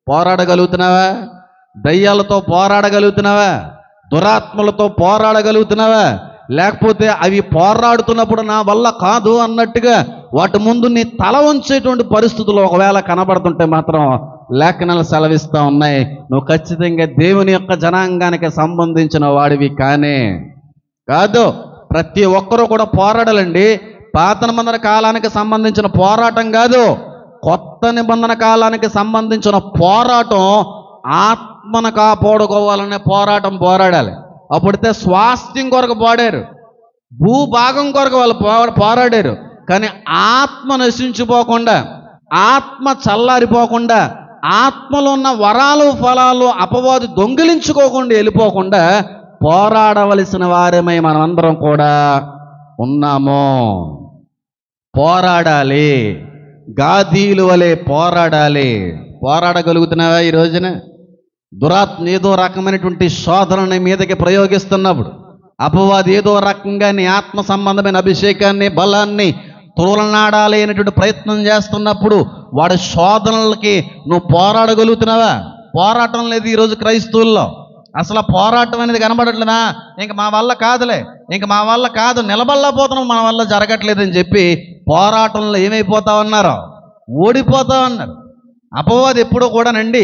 పోరాడగలుగుతున్నావా? దయ్యాలతో పోరాడగలుగుతున్నావా? దురాత్మలతో పోరాడగలుగుతున్నావా? లేకపోతే అవి పోరాడుతున్నప్పుడు నా వల్ల కాదు అన్నట్టుగా వాటి ముందు నీ తల వంచేటువంటి పరిస్థితులు ఒకవేళ కనబడుతుంటే మాత్రం లేఖనాలు సెలవిస్తూ ఉన్నాయి, నువ్వు ఖచ్చితంగా దేవుని యొక్క జనాంగానికి సంబంధించిన వాడివి కాదు. ప్రతి ఒక్కరూ కూడా పోరాడాలండి. పాత నిబంధన కాలానికి సంబంధించిన పోరాటం కాదు, కొత్త నిబంధన కాలానికి సంబంధించిన పోరాటం. ఆత్మను కాపాడుకోవాలనే పోరాడాలి. అప్పుడైతే స్వాస్థ్యం కొరకు పోరాడారు, భూభాగం కొరకు వాళ్ళు పోరాడారు. కానీ ఆత్మ నశించిపోకుండా, ఆత్మ చల్లారిపోకుండా, ఆత్మలో ఉన్న వరాలు ఫలాలు అపవాది దొంగిలించుకోకుండా వెళ్ళిపోకుండా పోరాడవలసిన వారమై మనమందరం కూడా ఉన్నాము. పోరాడాలి, గాదీలు వలె పోరాడాలి. పోరాడగలుగుతున్నావా ఈ రోజున? దురాత్మ ఏదో రకమైనటువంటి శోధనని మీదకి ప్రయోగిస్తున్నప్పుడు, అపవాది ఏదో రకంగా నీ ఆత్మ సంబంధమైన అభిషేకాన్ని, బలాన్ని తోలనాడాలి అనేటువంటి ప్రయత్నం చేస్తున్నప్పుడు వాడి శోధనలకి నువ్వు పోరాడగలుగుతున్నావా? పోరాటం లేదు ఈరోజు క్రైస్తవుల్లో. అసలు పోరాటం అనేది కనబడట్లేదా? ఇంక మా వల్ల కాదులే, ఇంక మా వల్ల కాదు, నిలబడలేకపోతున్నాం, మన వల్ల జరగట్లేదని చెప్పి పోరాటంలో ఏమైపోతా ఉన్నారు? ఓడిపోతా ఉన్నారు. అపవాది ఎప్పుడూ కూడానండి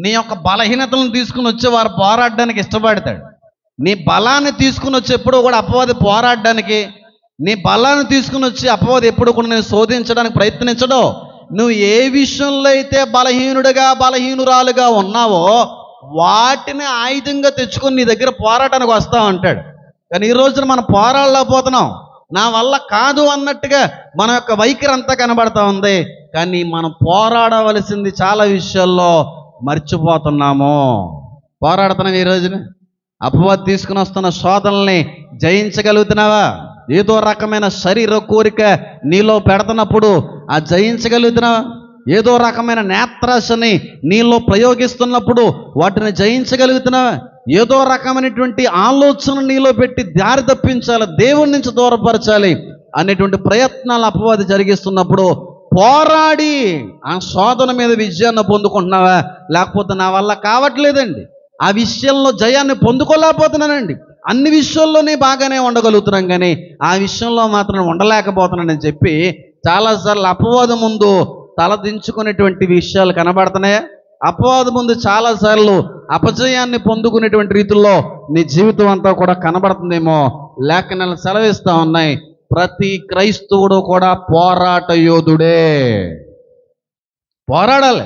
నీ యొక్క బలహీనతలను తీసుకుని వచ్చి వారు పోరాడడానికి ఇష్టపడతాడు. నీ బలాన్ని తీసుకుని వచ్చి ఎప్పుడూ కూడా అపవాది పోరాడడానికి, నీ బలాన్ని తీసుకుని వచ్చి అపవాది ఎప్పుడు కూడా నేను శోధించడానికి ప్రయత్నించడో. నువ్వు ఏ విషయంలో అయితే బలహీనురాలుగా ఉన్నావో వాటిని ఆయుధంగా తెచ్చుకొని నీ దగ్గర పోరాటానికి వస్తావు అంటాడు. కానీ ఈ రోజున మనం పోరాడలేకపోతున్నాం. నా వల్ల కాదు అన్నట్టుగా మన యొక్క వైఖరి అంతా కనబడతా ఉంది. కానీ మనం పోరాడవలసింది చాలా విషయాల్లో మర్చిపోతున్నాము. పోరాడుతున్నాం ఈ రోజున. అపవాది తీసుకుని వస్తున్న శోధనల్ని జయించగలుగుతున్నావా? ఏదో రకమైన శరీర కోరిక నీలో పెడుతున్నప్పుడు ఆ జయించగలుగుతున్నావా? ఏదో రకమైన నేత్రాశని నీలో ప్రయోగిస్తున్నప్పుడు వాటిని జయించగలుగుతున్నావా? ఏదో రకమైనటువంటి ఆలోచన నీలో పెట్టి దారి తప్పించాలి, దేవుడి నుంచి దూరపరచాలి అనేటువంటి ప్రయత్నాలు అపవాది జరిగిస్తున్నప్పుడు పోరాడి ఆ శోధన మీద విజయాన్ని పొందుకుంటున్నావా? లేకపోతే నా వల్ల కావట్లేదండి, ఆ విషయంలో జయాన్ని పొందుకోలేకపోతున్నానండి, అన్ని విషయాల్లోనే బాగానే ఉండగలుగుతున్నాం కానీ ఆ విషయంలో మాత్రం ఉండలేకపోతున్నానని చెప్పి చాలాసార్లు అపవాదం ముందు తలదించుకునేటువంటి విషయాలు కనబడుతున్నాయా? అపవాదం ముందు చాలాసార్లు అపజయాన్ని పొందుకునేటువంటి రీతిలో నీ జీవితం అంతా కూడా కనబడుతుందేమో లేఖనాలు సెలవిస్తూ ఉన్నాయి. ప్రతి క్రైస్తవుడు కూడా పోరాట యోధుడే. పోరాడాలి.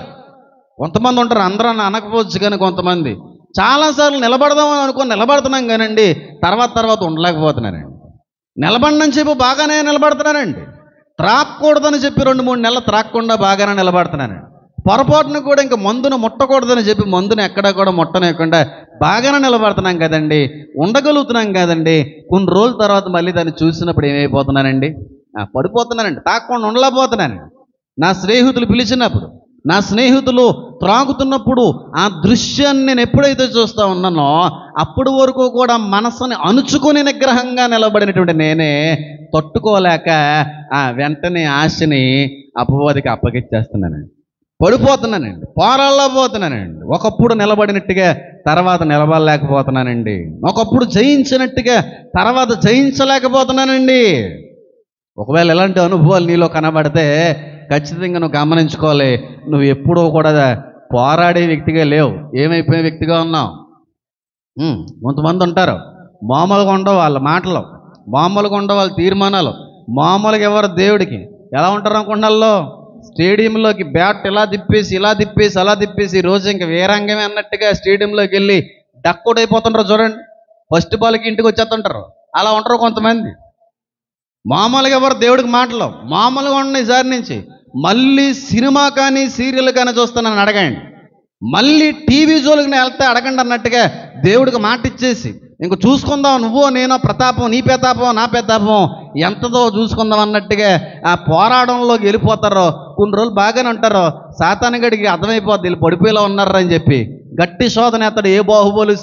కొంతమంది ఉంటారు, అందరూ అనకపోవచ్చు కానీ కొంతమంది చాలాసార్లు నిలబడదామని అనుకుని నిలబడుతున్నాం కానండి తర్వాత ఉండలేకపోతున్నానండి. నిలబడనని చెప్పి బాగానే నిలబడుతున్నానండి, త్రాక్కూడదని చెప్పి 2-3 నెలలు త్రాక్కుండా బాగానే నిలబడుతున్నానండి. పొరపాటును కూడా ఇంకా మందును ముట్టకూడదని చెప్పి మందును ఎక్కడా కూడా ముట్టనేయకుండా బాగానే నిలబడుతున్నాం కదండి, ఉండగలుగుతున్నాం కదండి. కొన్ని రోజుల తర్వాత మళ్ళీ దాన్ని చూసినప్పుడు ఏమైపోతున్నానండి? పడిపోతున్నానండి, తాకుండా ఉండలేకపోతున్నానండి. నా స్నేహితులు పిలిచినప్పుడు, నా స్నేహితులు త్రాగుతున్నప్పుడు ఆ దృశ్యాన్ని నేను ఎప్పుడైతే చూస్తూ ఉన్నానో అప్పటి వరకు కూడా మనసుని అణుచుకుని నిగ్రహంగా నిలబడినటువంటి నేనే తట్టుకోలేక వెంటనే ఆశని అపవాదికి అప్పగిచ్చేస్తున్నానండి, పడిపోతున్నానండి, పోరాడలేకపోతున్నానండి. ఒకప్పుడు నిలబడినట్టుగా తర్వాత నిలబడలేకపోతున్నానండి, ఒకప్పుడు జయించినట్టుగా తర్వాత జయించలేకపోతున్నానండి. ఒకవేళ ఎలాంటి అనుభవాలు నీలో కనబడితే ఖచ్చితంగా నువ్వు గమనించుకోవాలి, నువ్వు ఎప్పుడూ కూడా పోరాడే వ్యక్తిగా లేవు, ఏమైపోయిన వ్యక్తిగా ఉన్నావు. కొంతమంది ఉంటారు, మామూలుగా ఉండవు వాళ్ళ మాటలు, మామూలుగా ఉండవు వాళ్ళ తీర్మానాలు, మామూలుగా ఎవరు దేవుడికి ఎలా ఉంటారు అనుకుంటున్నాల్లో స్టేడియంలోకి బ్యాట్ ఇలా తిప్పేసి అలా తిప్పేసి ఈరోజు ఇంకా వీరాంగమే అన్నట్టుగా స్టేడియంలోకి వెళ్ళి డక్అవుట్ అయిపోతుంటారు చూడండి, ఫస్ట్ బాల్కి ఇంటికి వచ్చేస్తుంటారు. అలా ఉంటారు కొంతమంది. మామూలుగా ఎవరు దేవుడికి మాటలు మామూలుగా ఉన్న ఈసారి నుంచి మళ్ళీ సినిమా కానీ సీరియల్ కానీ చూస్తానని అడగండి, మళ్ళీ టీవీ జోలికి వెళ్తే అడగండి అన్నట్టుగా దేవుడికి మాట ఇచ్చేసి ఇంక చూసుకుందాం, నువ్వు నేను ప్రతాపం, నీ ప్రతాపం నా ప్రతాపం ఎంతదో చూసుకుందాం అన్నట్టుగా ఆ పోరాటంలోకి వెళ్ళిపోతారో. కొన్ని రోజులు బాగానే ఉంటారో, సాతానుగడికి అర్థమైపోద్ది వీళ్ళు పడిపోయేలా ఉన్నారా అని చెప్పి గట్టి శోధన ఎత్తాడు. ఏ బాహుబలి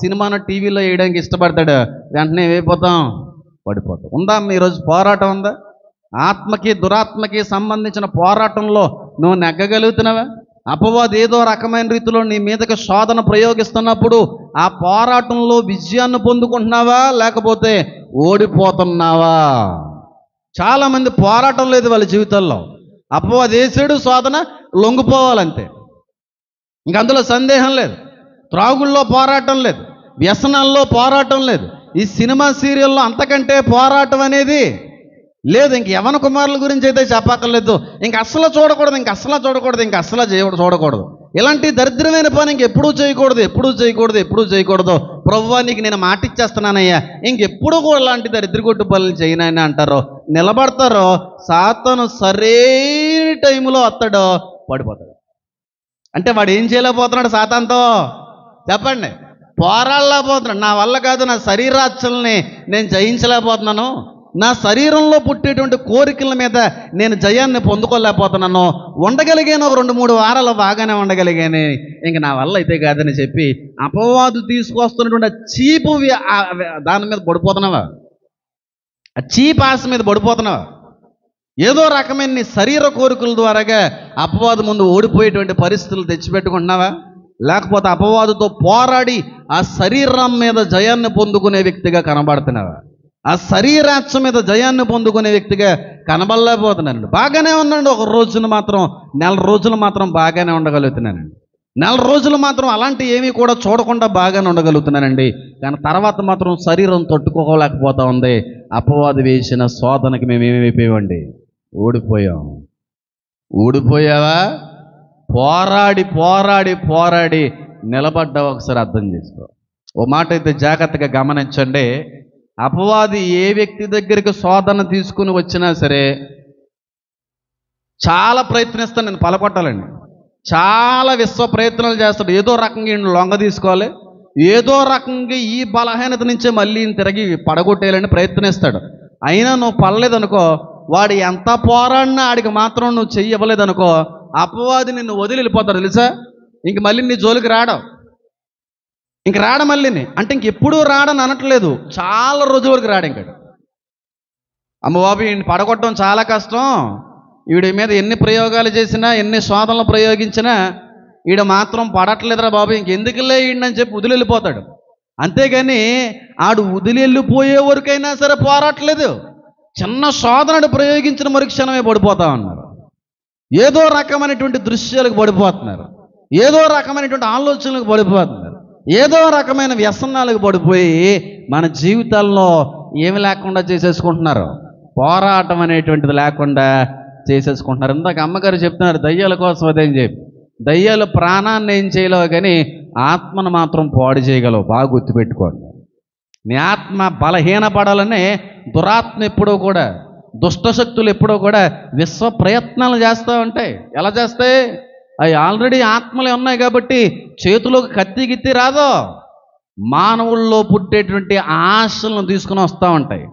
సినిమాను టీవీలో వేయడానికి ఇష్టపడతాడు, వెంటనే ఏమైపోతాం? పడిపోతాం. ఉందా ఈరోజు పోరాటం? ఉందా? ఆత్మకి దురాత్మకి సంబంధించిన పోరాటంలో నువ్వు నెగ్గగలుగుతున్నావా? అపవాది ఏదో రకమైన రీతిలో నీ మీదకి శోధన ప్రయోగిస్తున్నప్పుడు ఆ పోరాటంలో విజయాన్ని పొందుకుంటున్నావా లేకపోతే ఓడిపోతున్నావా? చాలామంది పోరాటం లేదు వాళ్ళ జీవితాల్లో. అపవాది వేసాడు శోధన, లొంగిపోవాలంతే, ఇంక అందులో సందేహం లేదు. త్రాగుల్లో పోరాటం లేదు, వ్యసనాల్లో పోరాటం లేదు, ఈ సినిమా సీరియల్లో అంతకంటే పోరాటం అనేది లేదు. ఇంక యవన కుమారుల గురించి అయితే చెప్పక్కర్లేదు, ఇంక అస్సలు చూడకూడదు, ఇంక అస్సలు చూడకూడదు. ఇలాంటి దరిద్రమైన పని ఇంకెప్పుడూ చేయకూడదు. ప్రభువా నీకు నేను మాట ఇచ్చేస్తున్నానయ్యా, ఇంకెప్పుడు కూడా ఇలాంటి దరిద్రగొట్టు పనులు చేయనని అంటారో, నిలబడతారో, సాతాను సరైన టైంలో వస్తాడో పడిపోతాడు. అంటే వాడు ఏం చేయలేకపోతున్నాడు సాతానుతో చెప్పండి? పోరాడలేకపోతున్నాడు. నా వల్ల కాదు, నా శరీరాచల్ని నేను జయించలేకపోతున్నాను, నా శరీరంలో పుట్టేటువంటి కోరికల మీద నేను జయాన్ని పొందుకోలేకపోతున్నాను, ఉండగలిగాను ఒక 2-3 వారాలు బాగానే ఉండగలిగాను, ఇంక నా వల్ల అయితే కాదని చెప్పి అపవాదు తీసుకొస్తున్నటువంటి చీపు దాని మీద పడిపోతున్నావా? ఆ చీప్ ఆశ మీద పడిపోతున్నావా? ఏదో రకమైన నీ శరీర కోరికల ద్వారాగా అపవాదు ముందు ఓడిపోయేటువంటి పరిస్థితులు తెచ్చిపెట్టుకుంటున్నావా? లేకపోతే అపవాదుతో పోరాడి ఆ శరీరం మీద జయాన్ని పొందుకునే వ్యక్తిగా కనబడుతున్నావా? ఆ శరీరాచ్చ మీద జయాన్ని పొందుకునే వ్యక్తిగా కనబడలేకపోతున్నానండి. బాగానే ఉన్నాండి, ఒక రోజున మాత్రం 4 రోజులు మాత్రం బాగానే ఉండగలుగుతున్నానండి, 4 రోజులు మాత్రం అలాంటి ఏమీ కూడా చూడకుండా బాగానే ఉండగలుగుతున్నానండి. కానీ తర్వాత మాత్రం శరీరం తట్టుకోలేకపోతా ఉంది. అపవాది వేసిన శోధనకి మేము ఏమైపోయామండి? ఊడిపోయావా? పోరాడి నిలబడ్డావు. ఒకసారి అర్థం చేసుకో. ఓ మాట అయితే జాగ్రత్తగా గమనించండి. అపవాది ఏ వ్యక్తి దగ్గరికి శోధన తీసుకుని వచ్చినా సరే చాలా ప్రయత్నిస్తాను, నేను పలకొట్టాలండి, చాలా విశ్వ ప్రయత్నాలు చేస్తాడు. ఏదో రకంగా ఈయన లొంగ తీసుకోవాలి, ఏదో రకంగా ఈ బలహీనత నుంచే మళ్ళీ ఈయన తిరిగి పడగొట్టేయాలని ప్రయత్నిస్తాడు. అయినా నువ్వు పడలేదనుకో, వాడు ఎంత పోరాడినా ఆడికి మాత్రం నువ్వు చెయ్యి ఇవ్వలేదనుకో, అపవాది నిన్ను వదిలి వెళ్ళిపోతాడు తెలుసా. ఇంక మళ్ళీ నీ జోలికి రావడం, ఇంక రాడ మళ్ళీని అంటే ఇంకెప్పుడూ రాడని అనట్లేదు, చాలా రోజుల వరకు రాడు. ఇంక అమ్మ బాబు ఈయన పడగొట్టడం చాలా కష్టం, వీడి మీద ఎన్ని ప్రయోగాలు చేసినా ఎన్ని శోధనలు ప్రయోగించినా ఈడ మాత్రం పడట్లేదురా బాబు, ఇంకెందుకులే ఈయనని చెప్పి వదిలి వెళ్ళిపోతాడు. అంతేగాని ఆడు వదిలి వెళ్ళిపోయే వరకైనా సరే పోరాటలేదు. చిన్న శోధనడు ప్రయోగించిన మరుక్షణమే పడిపోతా ఉన్నారు. ఏదో రకమైనటువంటి దృశ్యాలకు పడిపోతున్నారు, ఏదో రకమైనటువంటి ఆలోచనలకు పడిపోతున్నారు, ఏదో రకమైన వ్యసనాలకు పడిపోయి మన జీవితాల్లో ఏమి లేకుండా చేసేసుకుంటున్నారు, పోరాటం అనేటువంటిది లేకుండా చేసేసుకుంటున్నారు. ఇందాక అమ్మగారు చెప్తున్నారు దయ్యాల కోసం అదేం చెప్పి, దయ్యాలు ప్రాణాన్ని ఏం చేయలేవు కానీ ఆత్మను మాత్రం పాడు చేయగలవు. బాగా గుర్తుపెట్టుకోండి. నీ ఆత్మ బలహీనపడాలనే దురాత్మ ఎప్పుడూ కూడా, దుష్టశక్తులు ఎప్పుడూ కూడా విశ్వ ప్రయత్నాలు చేస్తూ ఉంటాయి. ఎలా చేస్తాయి? అవి ఆల్రెడీ ఆత్మలే ఉన్నాయి కాబట్టి చేతిలోకి కత్తి గిత్తి రాదో, మానవుల్లో పుట్టేటువంటి ఆశలను తీసుకుని వస్తూ ఉంటాయి.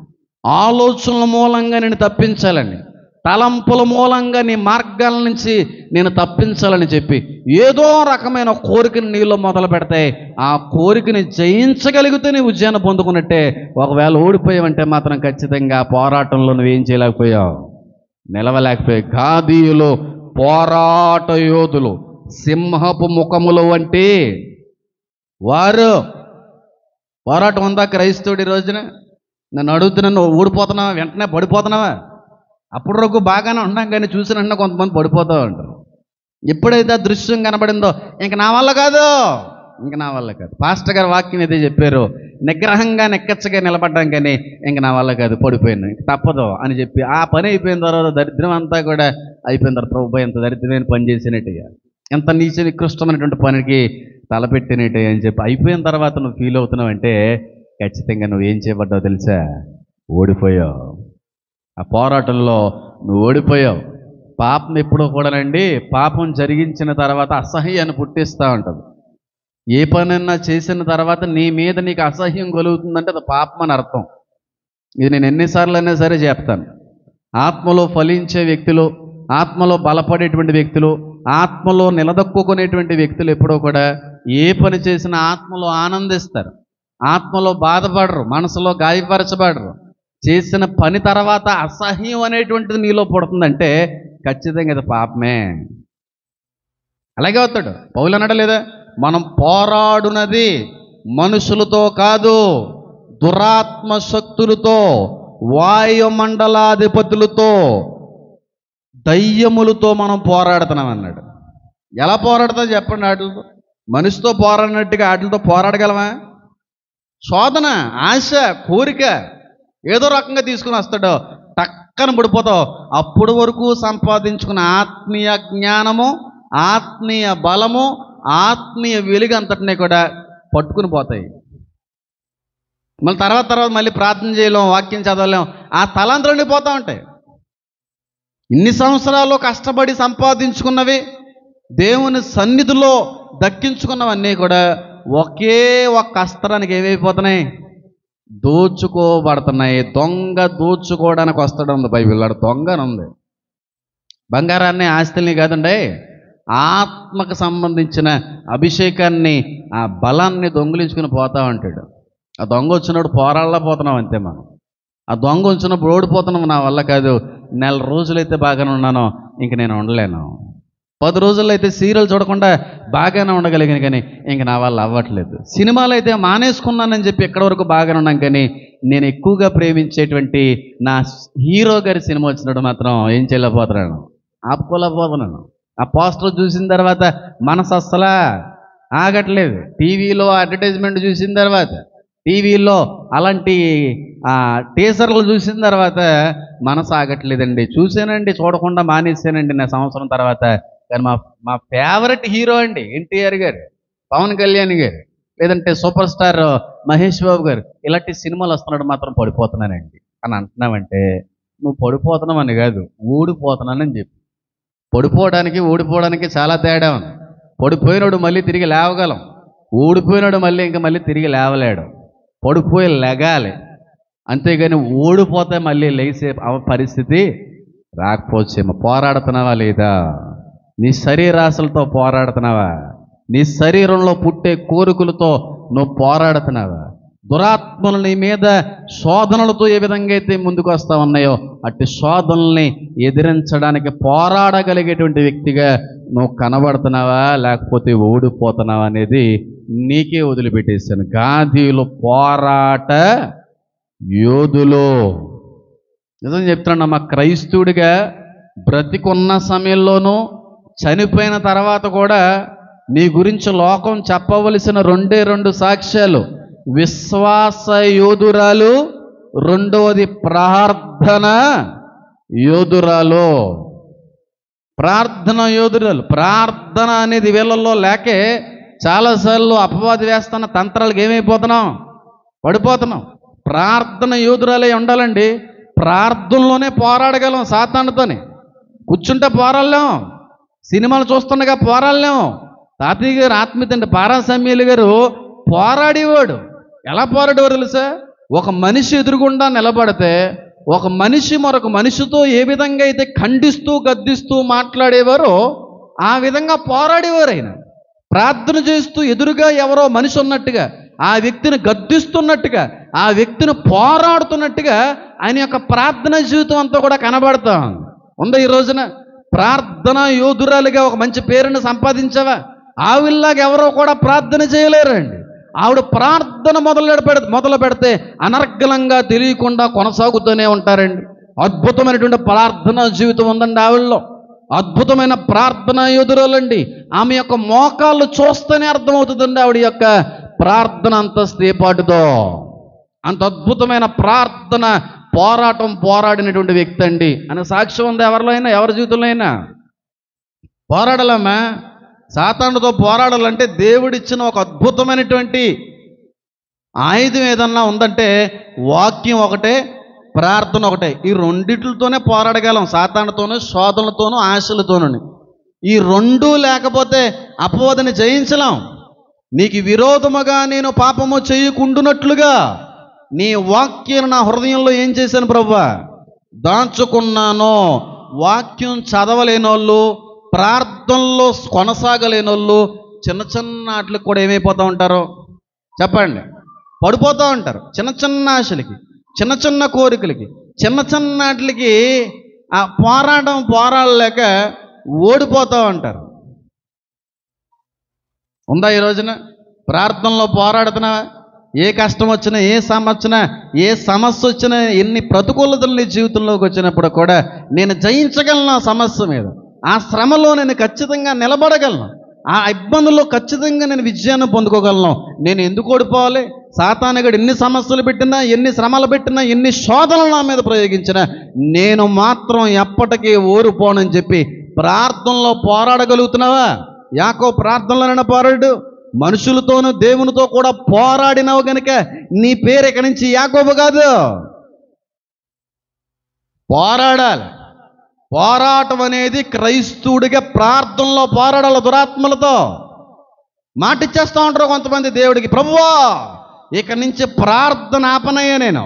ఆలోచనల మూలంగా నేను తప్పించాలని, తలంపుల మూలంగా నీ మార్గాల నుంచి నేను తప్పించాలని చెప్పి ఏదో రకమైన కోరికని నీలో మొదలు పెడతాయి. ఆ కోరికని జయించగలిగితే నీ విజయాన్ని పొందుకున్నట్టే. ఒకవేళ ఓడిపోయావంటే మాత్రం ఖచ్చితంగా పోరాటంలో నువ్వేం చేయలేకపోయావు, నిలవలేకపోయావు. గాదీయులు పోరాట యోధులు, సింహపు ముఖములు వంటి వారు. పోరాటం ఉందా క్రైస్తవుడి రోజున? నన్ను అడుగుతున్నా, నువ్వు ఓడిపోతున్నావా, వెంటనే పడిపోతున్నావా? అప్పుడు వరకు బాగానే ఉన్నాం కానీ చూసినన్నా కొంతమంది పడిపోతూ ఉంటారు. ఎప్పుడైతే ఆ దృశ్యం కనబడిందో ఇంక నా వల్ల కాదు, ఇంక నా వల్ల కాదు. పాస్టర్ గారు వాక్యం అయితే చెప్పారు, నిగ్రహంగా నెక్కచ్చగా నిలబడ్డాం కానీ ఇంక నా వల్ల కాదు, పడిపోయాను, తప్పదు అని చెప్పి ఆ పని అయిపోయిన తర్వాత దరిద్రం అంతా కూడా అయిపోయిన తర్వాత ప్రభు ఎంత దరిద్రమైన పని చేసినట్టుగా, ఎంత నీచ నికృష్టమైనటువంటి పనికి తలపెట్టినట్టు అని చెప్పి అయిపోయిన తర్వాత నువ్వు ఫీల్ అవుతున్నావు అంటే ఖచ్చితంగా నువ్వు ఏం చేయబడ్డావు తెలుసా? ఓడిపోయావు. ఆ పోరాటంలో నువ్వు ఓడిపోయావు. పాపం ఎప్పుడో కూడానండి, పాపం జరిగించిన తర్వాత అసహ్యాన్ని పుట్టిస్తూ ఉంటుంది. ఏ పనైనా చేసిన తర్వాత నీ మీద నీకు అసహ్యం కలుగుతుందంటే అది పాపం అని అర్థం. ఇది నేను ఎన్నిసార్లు అయినా సరే చెప్తాను. ఆత్మలో ఫలించే వ్యక్తులు, ఆత్మలో బలపడేటువంటి వ్యక్తులు, ఆత్మలో నిలదొక్కునేటువంటి వ్యక్తులు ఎప్పుడో కూడా ఏ పని చేసినా ఆత్మలో ఆనందిస్తారు, ఆత్మలో బాధపడరు, మనసులో గాయపరచబడరు. చేసిన పని తర్వాత అసహ్యం అనేటువంటిది నీలో పుడుతుందంటే ఖచ్చితంగా ఇది పాపమే. అలాగే అవుతాడు. పౌలు అన్నాడా లేదా? మనం పోరాడునది మనుషులతో కాదు, దురాత్మ శక్తులతో, వాయుమండలాధిపతులతో, దయ్యములతో మనం పోరాడుతున్నాం అన్నాడు. ఎలా పోరాడతా చెప్పండి? వాటితో మనిషితో పోరాడినట్టుగా వాటితో పోరాడగలమా? శోధన, ఆశ, కోరిక ఏదో రకంగా తీసుకుని వస్తాడు, టక్కన పడిపోతావు. అప్పుడు వరకు సంపాదించుకున్న ఆత్మీయ జ్ఞానము, ఆత్మీయ బలము, ఆత్మీయ వెలుగు అంతటినీ కూడా పట్టుకుని పోతాయి. మళ్ళీ తర్వాత మళ్ళీ ప్రార్థన చేయలేం, వాక్యం చదవలేం, ఆ తలాంతరండి పోతూ ఉంటాయి. ఇన్ని సంవత్సరాలు కష్టపడి సంపాదించుకున్నవి, దేవుని సన్నిధిలో దక్కించుకున్నవన్నీ కూడా ఒకే ఒక్క అస్త్రానికి ఏమైపోతున్నాయి? దోచుకోబడుతున్నాయి. దొంగ దోచుకోవడానికి వస్తాడు ఉంది బైబిల్. వాడు దొంగ అని ఉంది. బంగారాన్ని, ఆస్తుల్ని కాదండి, ఆత్మకు సంబంధించిన అభిషేకాన్ని, ఆ బలాన్ని దొంగిలించుకుని పోతా ఉంటాడు. ఆ దొంగ వచ్చినప్పుడు పోరాళ్ళ పోతున్నాం అంతే మనం. ఆ దొంగ వచ్చినప్పుడు ఓడిపోతున్నాం, నా వల్ల కాదు, నెల రోజులైతే బాగానే ఉన్నాను, ఇంక నేను ఉండలేను. 10 రోజుల్లో అయితే సీరియల్ చూడకుండా బాగానే ఉండగలిగాను కానీ ఇంక నా వల్ల అవ్వట్లేదు. సినిమాలు అయితే మానేసుకున్నానని చెప్పి ఎక్కడి వరకు బాగానే ఉన్నాను కానీ నేను ఎక్కువగా ప్రేమించేటువంటి నా హీరో గారి సినిమా వచ్చినప్పుడు మాత్రం ఏం చేయలేకపోతున్నాను, ఆపుకోలేకపోతున్నాను. ఆ పోస్టర్ చూసిన తర్వాత మనసు అస్సలా ఆగట్లేదు. టీవీలో అడ్వర్టైజ్మెంట్ చూసిన తర్వాత, టీవీలో అలాంటి టీజర్లు చూసిన తర్వాత మనసు ఆగట్లేదండి. చూసానండి, చూడకుండా మానేసానండి నా సంవత్సరం తర్వాత. కానీ మా ఫేవరెట్ హీరో అండి ఎన్టీఆర్ గారు, పవన్ కళ్యాణ్ గారు, లేదంటే సూపర్ స్టార్ మహేష్ బాబు గారు, ఇలాంటి సినిమాలు వస్తున్నాడు మాత్రం పడిపోతున్నానండి అని అంటున్నావంటే నువ్వు పడిపోతున్నావని కాదు, ఓడిపోతున్నానని చెప్పి. పడిపోవడానికి ఓడిపోవడానికి చాలా తేడా ఉంది. పడిపోయినోడు మళ్ళీ తిరిగి లేవగలం, ఓడిపోయినాడు మళ్ళీ తిరిగి లేవలేడు, పడిపోయి లెగాలి. అంతేగాని ఓడిపోతే మళ్ళీ లేచే పరిస్థితి రాకపోవచ్చేమో. పోరాడుతున్నావా లేదా? నీ శరీరాశలతో పోరాడుతున్నావా? నీ శరీరంలో పుట్టే కోరికలతో నువ్వు పోరాడుతున్నావా? దురాత్మలు నీ మీద శోధనలతో ఏ విధంగా అయితే ముందుకు వస్తా ఉన్నాయో అట్టి శోధనల్ని ఎదిరించడానికి పోరాడగలిగేటువంటి వ్యక్తిగా నువ్వు కనబడుతున్నావా, లేకపోతే ఓడిపోతున్నావా అనేది నీకే వదిలిపెట్టేశాను. గాదీలు పోరాట యోధులు. నిజం చెప్తున్నామ్మా, క్రైస్తవుడిగా బ్రతికున్న సమయంలోనూ చనిపోయిన తర్వాత కూడా నీ గురించి లోకం చెప్పవలసిన రెండు సాక్ష్యాలు: విశ్వాస యోధురాలు, రెండవది ప్రార్థన యోధురాలు. ప్రార్థన యోధురాలు. ప్రార్థన అనేది వీళ్ళల్లో లేకే చాలాసార్లు అపవాది వేస్తున్న తంత్రాలకు ఏమైపోతున్నాం, పడిపోతున్నాం. ప్రార్థన యోధురాలే ఉండాలండి. ప్రార్థనలోనే పోరాడగలం. సాతానుతోని కూర్చుంటే పోరాడలేం, సినిమాలు చూస్తుండగా పోరాడలేం. తాతయ్య గారు ఆత్మీయతండి పారాసమ్యులు గారు పోరాడేవాడు. ఎలా పోరాడేవారు తెలుసా? ఒక మనిషి ఎదురుగుండా నిలబడితే ఒక మనిషి మరొక మనిషితో ఏ విధంగా అయితే ఖండిస్తూ గద్దిస్తూ మాట్లాడేవారో ఆ విధంగా పోరాడేవారు. ఆయన ప్రార్థన చేస్తూ ఎదురుగా ఎవరో మనిషి ఉన్నట్టుగా, ఆ వ్యక్తిని గద్దిస్తున్నట్టుగా, ఆ వ్యక్తిని పోరాడుతున్నట్టుగా ఆయన యొక్క ప్రార్థన జీవితం అంతా కూడా కనబడతాం ఉందా? ఈ రోజున ప్రార్థన యోధురాలుగా ఒక మంచి పేరును సంపాదించావా? ఆవిల్లాగా ఎవరో కూడా ప్రార్థన చేయలేరండి. ఆవిడ ప్రార్థన మొదలు పెడితే అనర్గళంగా తెలియకుండా కొనసాగుతూనే ఉంటారండి. అద్భుతమైనటువంటి ప్రార్థన జీవితం ఉందండి ఆవిడలో. అద్భుతమైన ప్రార్థన యోధురాలండి. ఆమె యొక్క మోకాళ్ళు చూస్తేనే అర్థమవుతుందండి ఆవిడ యొక్క ప్రార్థన అంత స్థేపాటుతో. అంత అద్భుతమైన ప్రార్థన పోరాడినటువంటి వ్యక్తి అండి అనే సాక్ష్యం ఉంది ఎవరిలో అయినా, ఎవరి జీవితంలో అయినా. పోరాడాలమ్మా. సాతానుతో పోరాడాలంటే దేవుడిచ్చిన ఒక అద్భుతమైనటువంటి ఆయుధం ఏదన్నా ఉందంటే వాక్యం ఒకటే, ప్రార్థన ఒకటే. ఈ రెండిట్లతోనే పోరాడగలం. సాతానుతోనూ, శోధనలతోనూ, ఆశలతోనూ. ఈ రెండూ లేకపోతే అపవాదిని జయించలేం. నీకు విరోధముగా నేను పాపము చేయకుండునట్లుగా నీ వాక్యాన్ని నా హృదయంలో ఏం చేశాను ప్రభువా? దాచుకున్నాను. వాక్యం చదవలేనోళ్ళు, ప్రార్థనలో కొనసాగలేనోళ్ళు చిన్న చిన్న వాటికి కూడా ఏమైపోతూ ఉంటారో చెప్పండి? పడిపోతూ ఉంటారు. చిన్న ఆశలకి, చిన్న కోరికలకి, చిన్న వాటికి ఆ పోరాడలేక ఓడిపోతూ ఉంటారు. ఉందా ఈ రోజున? ప్రార్థనలో పోరాడుతున్నావా? ఏ కష్టం వచ్చినా, ఏ సమస్య వచ్చినా, ఎన్ని ప్రతికూలతలు నీ జీవితంలోకి వచ్చినప్పుడు కూడా నేను జయించగలను. ఆ సమస్య మీద, ఆ శ్రమలో నేను ఖచ్చితంగా నిలబడగలను. ఆ ఇబ్బందుల్లో ఖచ్చితంగా నేను విజయాన్ని పొందుకోగలను. నేను ఎందుకు ఓడిపోవాలి? సాతానుగాడు ఎన్ని సమస్యలు పెట్టినా, ఎన్ని శ్రమలు పెట్టినా, ఎన్ని శోధనలు నా మీద ప్రయోగించినా నేను మాత్రం ఎప్పటికీ ఓడిపోనని చెప్పి ప్రార్థనలో పోరాడగలుగుతున్నావా? యాకో ప్రార్థనలోనైనా పోరాడు. మనుషులతోనూ దేవునితో కూడా పోరాడినావు గనుక నీ పేరు ఇక్కడి నుంచి యాకోబు కాదు. పోరాడాలి. పోరాటం అనేది క్రైస్తవుడిగా ప్రార్థనలో పోరాడాలి. దురాత్మలతో మాటిచ్చేస్తూ ఉంటారు కొంతమంది దేవుడికి, ప్రభువా ఇక్కడి నుంచి ప్రార్థన ఆపనయ్యా, నేను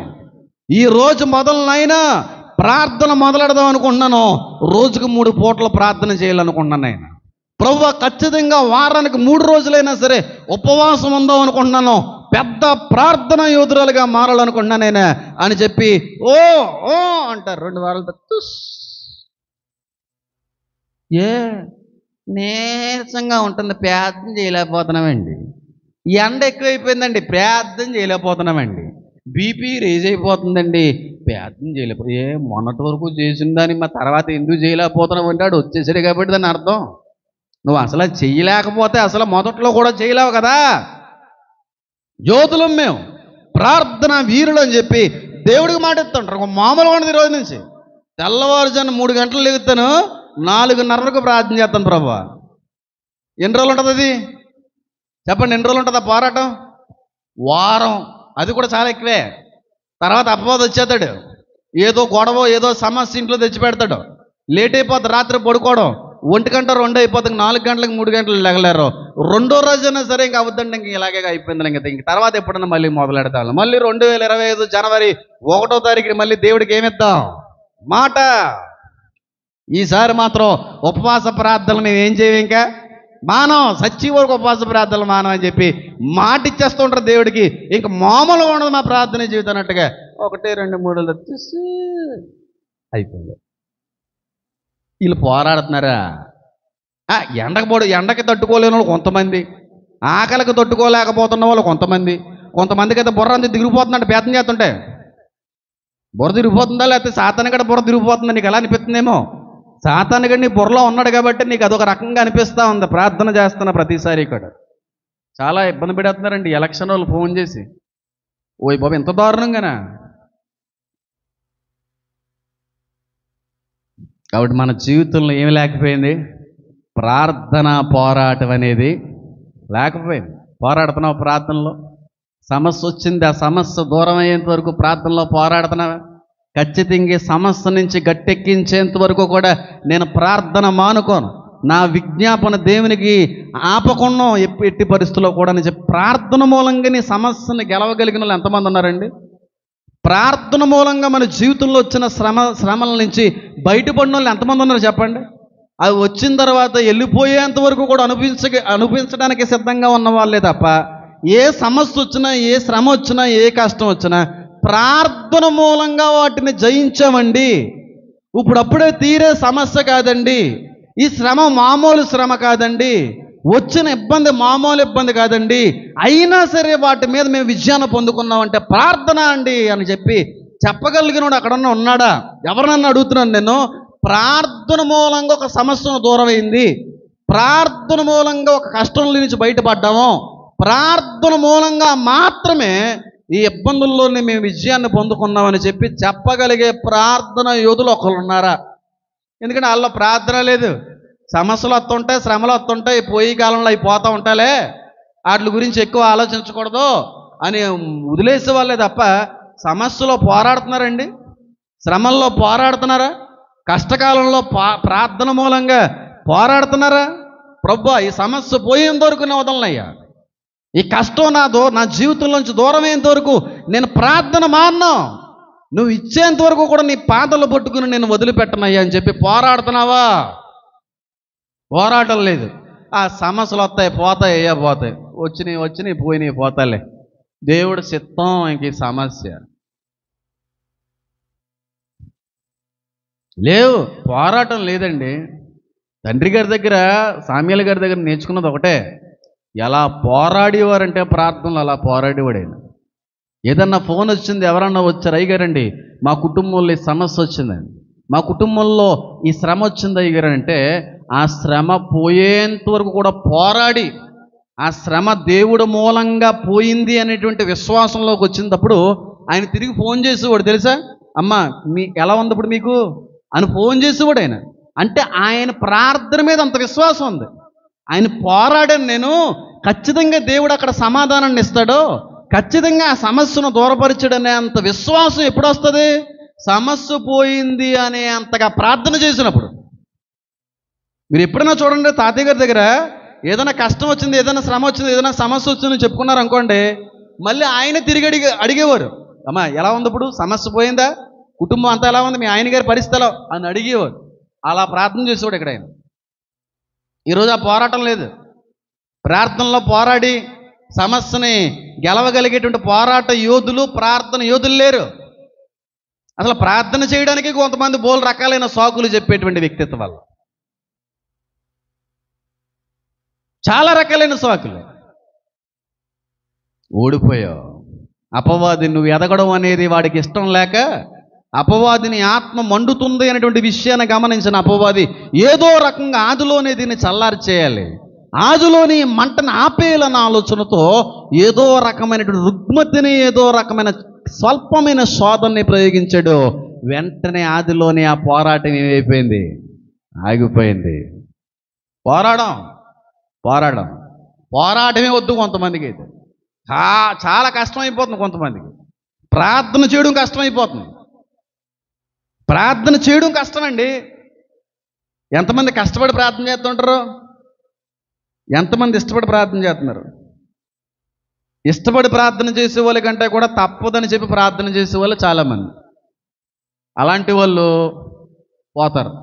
ఈ రోజు మొదలనైనా ప్రార్థన మొదలెడదాం అనుకుంటున్నాను. రోజుకు 3 పూటలు ప్రార్థన చేయాలనుకుంటున్నాను. ఆయన ప్రభువా ఖచ్చితంగా వారానికి 3 రోజులైనా సరే ఉపవాసం ఉందాం అనుకుంటున్నాను. పెద్ద ప్రార్థన యోధురాలుగా మారాలనుకుంటున్నాను నేను అని చెప్పి ఓ అంటారు. 2 వారాలతో నీరసంగా ఉంటుంది, ప్రార్థన చేయలేకపోతున్నామండి. ఎండ ఎక్కువైపోయిందండి, ప్రార్థన చేయలేకపోతున్నామండి. బీపీ రేజ్ అయిపోతుందండి, ప్రార్థన మొన్నటి వరకు చేసిన దాన్ని మా తర్వాత ఎందుకు చేయలేకపోతున్నావు అంటాడు. వచ్చేసరి కాబట్టి దాని అర్థం నువ్వు అసలు చెయ్యలేకపోతే అసలు మొదట్లో కూడా చేయలేవు కదా. యోధులం మేము, ప్రార్థన వీరులు అని చెప్పి దేవుడికి మాట ఇస్తుంటారు. మామూలుగా ఉండదు. ఈ రోజు నుంచి తెల్లవారుజాను 3 గంటలు లెగుతాను, 4:30 ప్రార్థన చేస్తాను ప్రభువా. ఎన్ని రోజులు ఉంటుంది అది చెప్పండి? ఎన్ని రోజులు ఉంటుంది ఆ పోరాటం? వారం. అది కూడా చాలా ఎక్కువే. తర్వాత అపవాదం వచ్చేస్తాడు. ఏదో గొడవ, ఏదో సమస్య ఇంట్లో తెచ్చిపెడతాడు. లేట్ అయిపోతుంది. రాత్రి పడుకోవడం, 1 గంట 2 అయిపోతుంది, 4 గంటలకు 3 గంటలు లెగలేరు. రెండో రోజైనా సరే ఇంక అవద్దండి, ఇంక ఇలాగే అయిపోయింది, ఇంక తర్వాత ఎప్పుడన్నా మళ్ళీ మొదలెడతాం. మళ్ళీ 2025 జనవరి 1వ తారీఖుని మళ్ళీ దేవుడికి ఏమిద్దాం మాట. ఈసారి మాత్రం ఉపవాస ప్రార్థనలు మేము ఏం చేయం, ఇంకా మానం, సచ్చి వరకు ఉపవాస ప్రార్థనలు మానం అని చెప్పి మాట ఇచ్చేస్తూ ఉంటారు దేవుడికి. ఇంక మామూలుగా ఉండదు మా ప్రార్థన జీవితం అన్నట్టుగా 1, 2, 3 వచ్చేసి అయిపోయింది. వీళ్ళు పోరాడుతున్నారా? ఎండకి తట్టుకోలేని వాళ్ళు కొంతమంది, ఆకలికి తట్టుకోలేకపోతున్న వాళ్ళు కొంతమందికి అయితే బుర్ర అంతా తిరిగిపోతుందంటే ప్రయత్నం చేస్తుంటే. బుర్ర తిరిగిపోతుందా, లేకపోతే సాతానిగడ బుర్ర తిరిగిపోతుందా? నీకు ఎలా అనిపిస్తుందేమో. సాతానిగడ నీ బుర్రలో ఉన్నాడు కాబట్టి నీకు అదొక రకంగా అనిపిస్తూ ఉంది ప్రార్థన చేస్తున్న ప్రతిసారి. ఇక్కడ చాలా ఇబ్బంది పెడుతున్నారండి ఎలక్షన్ వాళ్ళు ఫోన్ చేసి. ఓయ్ బాబు, ఎంత దారుణంగానా? కాబట్టి మన జీవితంలో ఏమి లేకపోయింది? ప్రార్థన పోరాటం అనేది లేకపోయింది. పోరాడుతున్నావు ప్రార్థనలో. సమస్య వచ్చింది, ఆ సమస్య దూరం అయ్యేంత వరకు ప్రార్థనలో పోరాడుతున్నావా? ఖచ్చితంగా సమస్య నుంచి గట్టెక్కించేంత వరకు కూడా నేను ప్రార్థన మానుకోను, నా విజ్ఞాపన దేవునికి ఆపకుండా ఎట్టి పరిస్థితుల్లో కూడా అని చెప్పి ప్రార్థన మూలంగా నీ సమస్యను గెలవగలిగిన వాళ్ళు ఎంతమంది ఉన్నారండి? ప్రార్థన మూలంగా మన జీవితంలో వచ్చిన శ్రమల నుంచి బయటపడిన వాళ్ళు ఎంతమంది ఉన్నారు చెప్పండి? అవి వచ్చిన తర్వాత వెళ్ళిపోయేంత వరకు కూడా అనుభవించడానికి సిద్ధంగా ఉన్న వాళ్ళే తప్ప, ఏ సమస్య వచ్చినా, ఏ శ్రమ వచ్చినా, ఏ కష్టం వచ్చినా ప్రార్థన మూలంగా వాటిని జయించామండి. ఇప్పుడప్పుడే తీరే సమస్య కాదండి, ఈ శ్రమ మామూలు శ్రమ కాదండి, వచ్చిన ఇబ్బంది మామూలు ఇబ్బంది కాదండి. అయినా సరే వాటి మీద మేము విజయాన్ని పొందుకున్నామంటే ప్రార్థన అండి అని చెప్పి చెప్పగలిగినోడు అక్కడన్నా ఉన్నాడా? ఎవరినన్నా అడుగుతున్నాను నేను. ప్రార్థన మూలంగా ఒక సమస్యను దూరమైంది, ప్రార్థన మూలంగా ఒక కష్టం నుంచి బయటపడ్డాము, ప్రార్థన మూలంగా మాత్రమే ఈ ఇబ్బందుల్లోనే మేము విజయాన్ని పొందుకున్నామని చెప్పి చెప్పగలిగే ప్రార్థన యోధులు ఒకరు ఉన్నారా? ఎందుకంటే వాళ్ళలో ప్రార్థన లేదు. సమస్యలు వస్తుంటాయి, శ్రమలు వస్తుంటాయి, పోయి కాలంలో అవి పోతూ ఉంటాలే, వాటి గురించి ఎక్కువ ఆలోచించకూడదు అని వదిలేసే వాళ్ళే తప్ప సమస్యలో పోరాడుతున్నారండి? శ్రమల్లో పోరాడుతున్నారా? కష్టకాలంలో ప్రార్థన మూలంగా పోరాడుతున్నారా? ప్రభువా, ఈ సమస్య పోయేంత వరకు నేను వదలనయ్యా, ఈ కష్టం నా జీవితంలోంచి దూరమయ్యేంత వరకు నేను ప్రార్థన మానను, నువ్వు ఇచ్చేంత వరకు కూడా నీ పాదలు పట్టుకుని నేను వదిలిపెట్టనయ్యా అని చెప్పి పోరాడుతున్నావా? పోరాటం లేదు. ఆ సమస్యలు వస్తాయి, పోతాయి, అయ్యా పోతాయి, వచ్చినాయి పోయినాయి, పోతాలే, దేవుడు చిత్తం ఇంక ఈ సమస్య లేవు. పోరాటం లేదండి. తండ్రి గారి దగ్గర, సామ్యూయల్ గారి దగ్గర నేర్చుకున్నది ఒకటే, ఎలా పోరాడేవారంటే ప్రార్థనలు అలా పోరాడేవాడైనా. ఏదన్నా ఫోన్ వచ్చింది, ఎవరన్నా వచ్చారు, అయ్యగారండి మా కుటుంబంలో ఈ సమస్య వచ్చిందండి, మా కుటుంబంలో ఈ శ్రమ వచ్చింది అయ్యగారంటే, ఆ శ్రమ పోయేంత వరకు కూడా పోరాడి, ఆ శ్రమ దేవుడు మూలంగా పోయింది అనేటువంటి విశ్వాసంలోకి వచ్చినప్పుడు ఆయన తిరిగి ఫోన్ చేసేవాడు తెలుసా? అమ్మ ఎలా ఉంది ఇప్పుడు మీకు అని ఫోన్ చేసేవాడు ఆయన. అంటే ఆయన ప్రార్థన మీద అంత విశ్వాసం ఉంది. ఆయన పోరాడాను నేను, ఖచ్చితంగా దేవుడు అక్కడ సమాధానాన్ని ఇస్తాడు, ఖచ్చితంగా ఆ సమస్యను దూరపరిచాడనే అంత విశ్వాసం ఎప్పుడు వస్తుంది? సమస్య పోయింది అనే అంతగా ప్రార్థన చేసినప్పుడు. మీరు ఎప్పుడైనా చూడండి, తాతయ్య గారి దగ్గర ఏదైనా కష్టం వచ్చింది, ఏదైనా శ్రమ వచ్చింది, ఏదైనా సమస్య వచ్చిందని చెప్పుకున్నారు అనుకోండి, మళ్ళీ ఆయన తిరిగి అడిగేవారు, అమ్మ ఎలా ఉంది ఇప్పుడు, సమస్య పోయిందా, కుటుంబం అంతా ఎలా ఉంది, మీ ఆయన గారి పరిస్థితి ఎలా అని అడిగేవారు. అలా ప్రార్థన చేసేవాడు ఇక్కడ ఆయన. ఈరోజు ఆ పోరాటం లేదు. ప్రార్థనలో పోరాడి సమస్యని గెలవగలిగేటువంటి పోరాట యోధులు, ప్రార్థన యోధులు లేరు. అసలు ప్రార్థన చేయడానికి కొంతమంది బోలు రకాలైన సాకులు చెప్పేటువంటి వ్యక్తిత్వం వల్ల చాలా రకాలైన సాకులు. ఓడిపోయావు, అపవాది నువ్వు ఎదగడం అనేది వాడికి ఇష్టం లేక, అపవాదిని ఆత్మ మండుతుంది అనేటువంటి విషయాన్ని గమనించిన అపవాది ఏదో రకంగా ఆదిలోనే దీన్ని చల్లారి చేయాలి, ఆదిలోని మంటను ఆపేయాలన్న ఆలోచనతో ఏదో రకమైనటువంటి రుగ్మతిని, ఏదో రకమైన స్వల్పమైన శోధనని ప్రయోగించాడు. వెంటనే ఆ పోరాటం ఏమైపోయింది? ఆగిపోయింది. పోరాటమే వద్దు కొంతమందికి. అయితే చాలా కష్టమైపోతుంది కొంతమందికి. ప్రార్థన చేయడం కష్టమైపోతుంది. ప్రార్థన చేయడం కష్టమండి. ఎంతమంది కష్టపడి ప్రార్థన చేస్తుంటారు? ఎంతమంది ఇష్టపడి ప్రార్థన చేస్తున్నారు? ఇష్టపడి ప్రార్థన చేసే వాళ్ళ కంటే కూడా తప్పదని చెప్పి ప్రార్థన చేసే వాళ్ళు చాలామంది. అలాంటి వాళ్ళు పోతారు.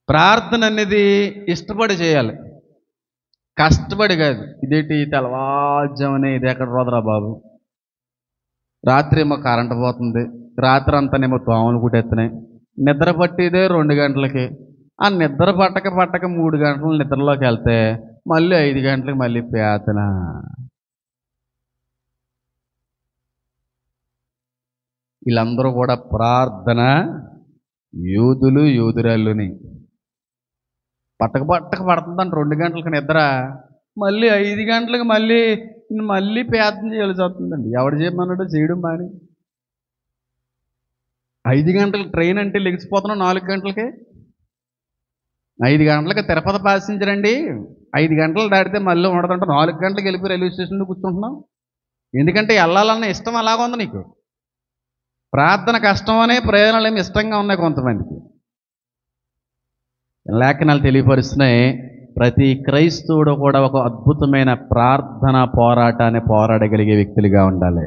ప్రార్థన అనేది ఇష్టపడి చేయాలి, కష్టపడి కాదు. ఇదేంటి తెల్లవారుజామునే ఇది ఎక్కడ రోదరా బాబు, రాత్రి ఏమో కరెంటు పోతుంది, రాత్రి అంతానేమో దోమలు కుట్టేస్తున్నాయి, నిద్ర పట్టేదే 2 గంటలకి. ఆ నిద్ర పట్టక 3 గంటలు నిద్రలోకి వెళ్తే మళ్ళీ 5 గంటలకు మళ్ళీ పేతన. వీళ్ళందరూ కూడా ప్రార్థన యోధులు, యోధురాళ్ళుని. పట్టక పడుతుందంట 2 గంటలకు నిద్ర, మళ్ళీ 5 గంటలకు మళ్ళీ ప్రార్థన చేయాల్సి వస్తుందండి. ఎవడు చేయమన్నాడో చేయడం మాని. 5 గంటలకు ట్రైన్ అంటే లెగిసిపోతున్నాం 4 గంటలకి. 5 గంటలకు తిరుపతి ప్యాసింజర్ అండి, 5 గంటలు దాటితే మళ్ళీ ఉండదంట. 4 గంటలకు వెళ్ళిపోయి రైల్వే స్టేషన్లో కూర్చుంటున్నాం. ఎందుకంటే వెళ్ళాలన్న ఇష్టం అలాగ ఉంది నీకు. ప్రార్థన కష్టం అనే ప్రయోజనాలు ఏమి ఇష్టంగా ఉన్నాయి కొంతమందికి. లేఖనాలు తెలియపరుస్తున్నాయి, ప్రతి క్రైస్తవుడు కూడా ఒక అద్భుతమైన ప్రార్థన పోరాటాన్ని పోరాడగలిగే వ్యక్తులుగా ఉండాలి.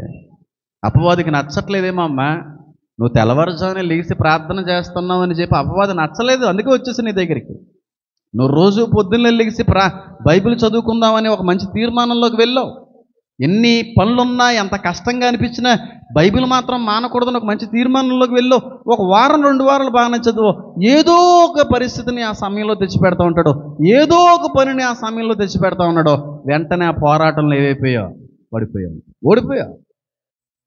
అపవాదికి నచ్చట్లేదేమో అమ్మా, నువ్వు తెల్లవారుజామునే లేచి ప్రార్థన చేస్తున్నావు అని చెప్పి అపవాది నచ్చలేదు, అందుకే వచ్చేసి నీ దగ్గరికి. నువ్వు రోజు పొద్దున్నే లేచి బైబిల్ చదువుకుందామని ఒక మంచి తీర్మానంలోకి వెళ్ళావు. ఎన్ని పనులున్నా, ఎంత కష్టంగా అనిపించినా బైబిల్ మాత్రం మానకూడదని ఒక మంచి తీర్మానంలోకి వెళ్ళావు. ఒక వారం 2 వారాలు బాగానే చదువు, ఏదో ఒక పరిస్థితిని ఆ సమయంలో తెచ్చిపెడతా ఉంటాడు, ఏదో ఒక పనిని ఆ సమయంలో తెచ్చిపెడతా ఉన్నాడు. వెంటనే ఆ పోరాటంలో ఏవైపోయావు? ఓడిపోయావు.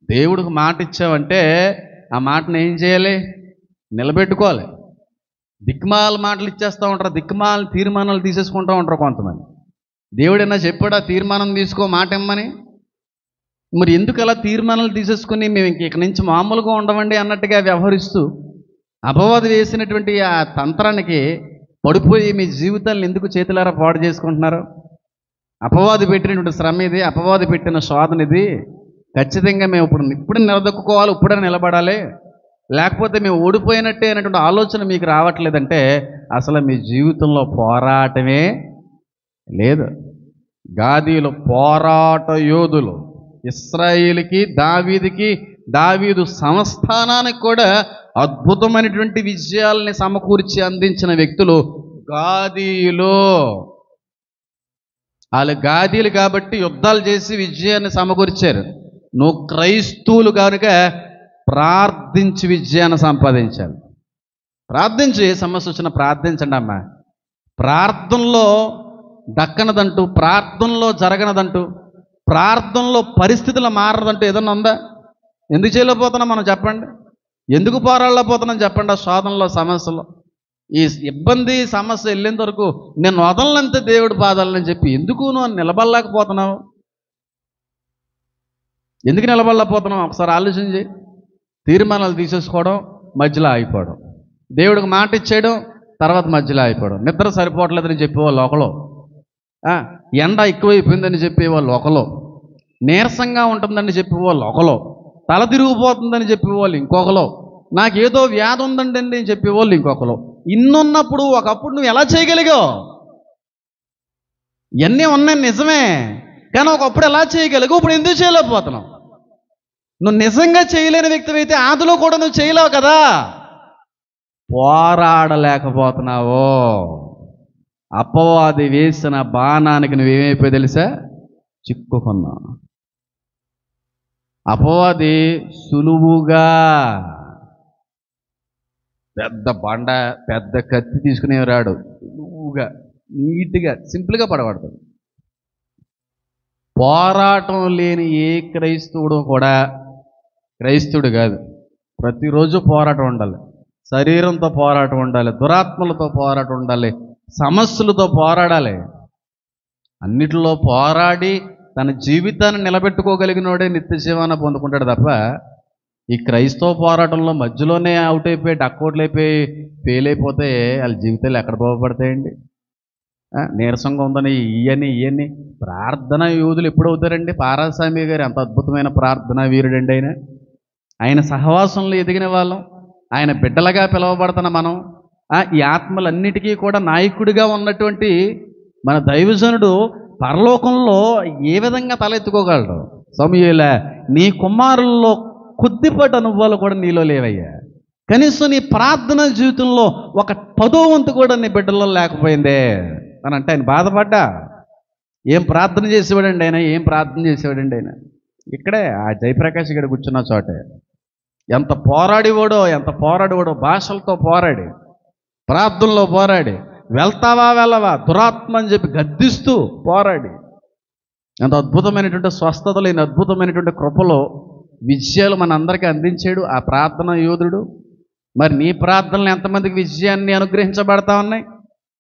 దేవుడికి మాట ఇచ్చావంటే ఆ మాటను ఏం చేయాలి? నిలబెట్టుకోవాలి. దిక్మాల మాటలు ఇచ్చేస్తూ ఉంటారు, దిక్మాల తీర్మానాలు తీసేసుకుంటూ ఉంటారు కొంతమంది. దేవుడైనా చెప్పాడా తీర్మానం తీసుకో మాట ఇమ్మని? మరి ఎందుకు అలా తీర్మానాలు తీసేసుకుని మేము ఇక్కడి నుంచి మామూలుగా ఉండవండి అన్నట్టుగా వ్యవహరిస్తూ అపవాది వేసినటువంటి ఆ తంత్రానికి పడిపోయి మీ జీవితాలను ఎందుకు చేతులారా పాడు చేసుకుంటున్నారు? అపవాది పెట్టినటువంటి శ్రమ ఇది, అపవాది పెట్టిన శోధన ఇది. ఖచ్చితంగా మేము ఇప్పుడు నిలదొక్కుకోవాలి, ఇప్పుడే నిలబడాలి, లేకపోతే మేము ఓడిపోయినట్టే అనేటువంటి ఆలోచన మీకు రావట్లేదంటే అసలు మీ జీవితంలో పోరాటమే లేదు. గాదీలు పోరాట యోధులు. ఇశ్రాయేలుకి, దావీదు సంస్థానానికి కూడా అద్భుతమైనటువంటి విజయాల్ని సమకూర్చి అందించిన వ్యక్తులు గాదీలు. వాళ్ళు గాదీలు కాబట్టి యుద్ధాలు చేసి విజయాన్ని సమకూర్చారు. నువ్వు క్రైస్తవులు కనుక ప్రార్థించి విజయాన్ని సంపాదించాలి. ప్రార్థించి ఏ సమస్య వచ్చినా ప్రార్థించండి అమ్మా. ప్రార్థనలో దక్కనదంటూ, ప్రార్థనలో జరగనదంటూ, ప్రార్థనలో పరిస్థితులు మారదంటూ ఏదన్నా ఉందా? ఎందుకు చేయలేకపోతున్నాం మనం చెప్పండి? ఎందుకు పోరాడలేకపోతున్నాం చెప్పండి? ఆ శోధనలో, సమస్యలో, ఈ ఇబ్బంది సమస్య వెళ్ళేంత వరకు నేను వదలనంతే దేవుడి బాధలని చెప్పి ఎందుకు నువ్వు నిలబడలేకపోతున్నావు? ఎందుకు నిలబడలేకపోతున్నావు? ఒకసారి ఆలోచించి. తీర్మానాలు తీసేసుకోవడం, మధ్యలో ఆగిపోవడం, దేవుడికి మాట ఇచ్చేయడం, తర్వాత మధ్యలో ఆగిపోవడం, నిద్ర సరిపోవట్లేదని చెప్పేవాళ్ళు ఒకలో, ఎండ ఎక్కువైపోయిందని చెప్పేవాళ్ళు ఒకలో, నీరసంగా ఉంటుందని చెప్పేవాళ్ళు ఒకలో, తల తిరిగిపోతుందని చెప్పేవాళ్ళు ఇంకొకలో, నాకేదో వ్యాధి ఉందండి అని చెప్పేవాళ్ళు ఇంకొకలో. ఇన్నున్నప్పుడు ఒకప్పుడు నువ్వు ఎలా చేయగలిగావు? ఇవన్నీ ఉన్నాయి నిజమే, కానీ ఒకప్పుడు ఎలా చేయగలిగావు? ఇప్పుడు ఎందుకు చేయలేకపోతున్నావు? నువ్వు నిజంగా చేయలేని వ్యక్తి అయితే ఆదిలో కూడా నువ్వు చేయలేవు కదా. పోరాడలేకపోతున్నావు. అపవాది వేసిన బాణానికి నువ్వేమైపోయి తెలుసా? చిక్కుకున్నావు. అపవాది సులువుగా పెద్ద బండ, పెద్ద కత్తి తీసుకునే రాడు, సులువుగా నీట్గా సింపుల్గా పడబడతాడు. పోరాటం లేని ఏ క్రైస్తవుడు కూడా క్రైస్తవుడు కాదు. ప్రతిరోజు పోరాటం ఉండాలి, శరీరంతో పోరాటం ఉండాలి, దురాత్మలతో పోరాటం ఉండాలి, సమస్యలతో పోరాడాలి. అన్నిటిలో పోరాడి తన జీవితాన్ని నిలబెట్టుకోగలిగినోడే నిత్య జీవాన్ని పొందుకుంటాడు తప్ప ఈ క్రైస్తవ పోరాటంలో మధ్యలోనే అవుట్ అయిపోయి డక్అవుట్లు అయిపోయి ఫెయిల్ అయిపోతే వాళ్ళ జీవితాలు ఎక్కడ బాగుపడతాయండి? నీరసంగా ఉందని ఇవన్నీ ప్రార్థన యోధులు ఎప్పుడు అవుతారండి? పారాస్వామి గారు ఎంత అద్భుతమైన ప్రార్థనా వీరుడండి ఆయన. ఆయన సహవాసంలో ఎదిగిన వాళ్ళం. ఆయన బిడ్డలుగా పిలువబడుతున్న మనం ఈ ఆత్మలన్నిటికీ కూడా నాయకుడిగా ఉన్నటువంటి మన దైవజనుడు పరలోకంలో ఏ విధంగా తలెత్తుకోగలడు? సమూయేలా, నీ కుమారుల్లో కొద్దిపాటి అనుభవాలు కూడా నీలో లేవయ్యా. కనీసం నీ ప్రార్థన జీవితంలో ఒక 10వ వంతు కూడా నీ బిడ్డల్లో లేకపోయిందే అని అంటే ఆయన బాధపడ్డా. ఏం ప్రార్థన చేసేవాడండి ఆయన, ఏం ప్రార్థన చేసేవాడండి ఆయన. ఇక్కడే ఆ జయప్రకాష్ ఇక్కడ కూర్చున్న చోటే ఎంత పోరాడేవాడో భాషలతో పోరాడి, ప్రార్థనలో పోరాడి, వెళ్తావా వెళ్ళవా దురాత్మ అని చెప్పి గద్దిస్తూ పోరాడి, ఎంత అద్భుతమైనటువంటి స్వస్థతలు, ఈ అద్భుతమైనటువంటి కృపలో విజయాలు మన అందరికీ అందించాడు ఆ ప్రార్థన యోధుడు. మరి నీ ప్రార్థనలు ఎంతమందికి విజయాన్ని అనుగ్రహించబడతా ఉన్నాయి?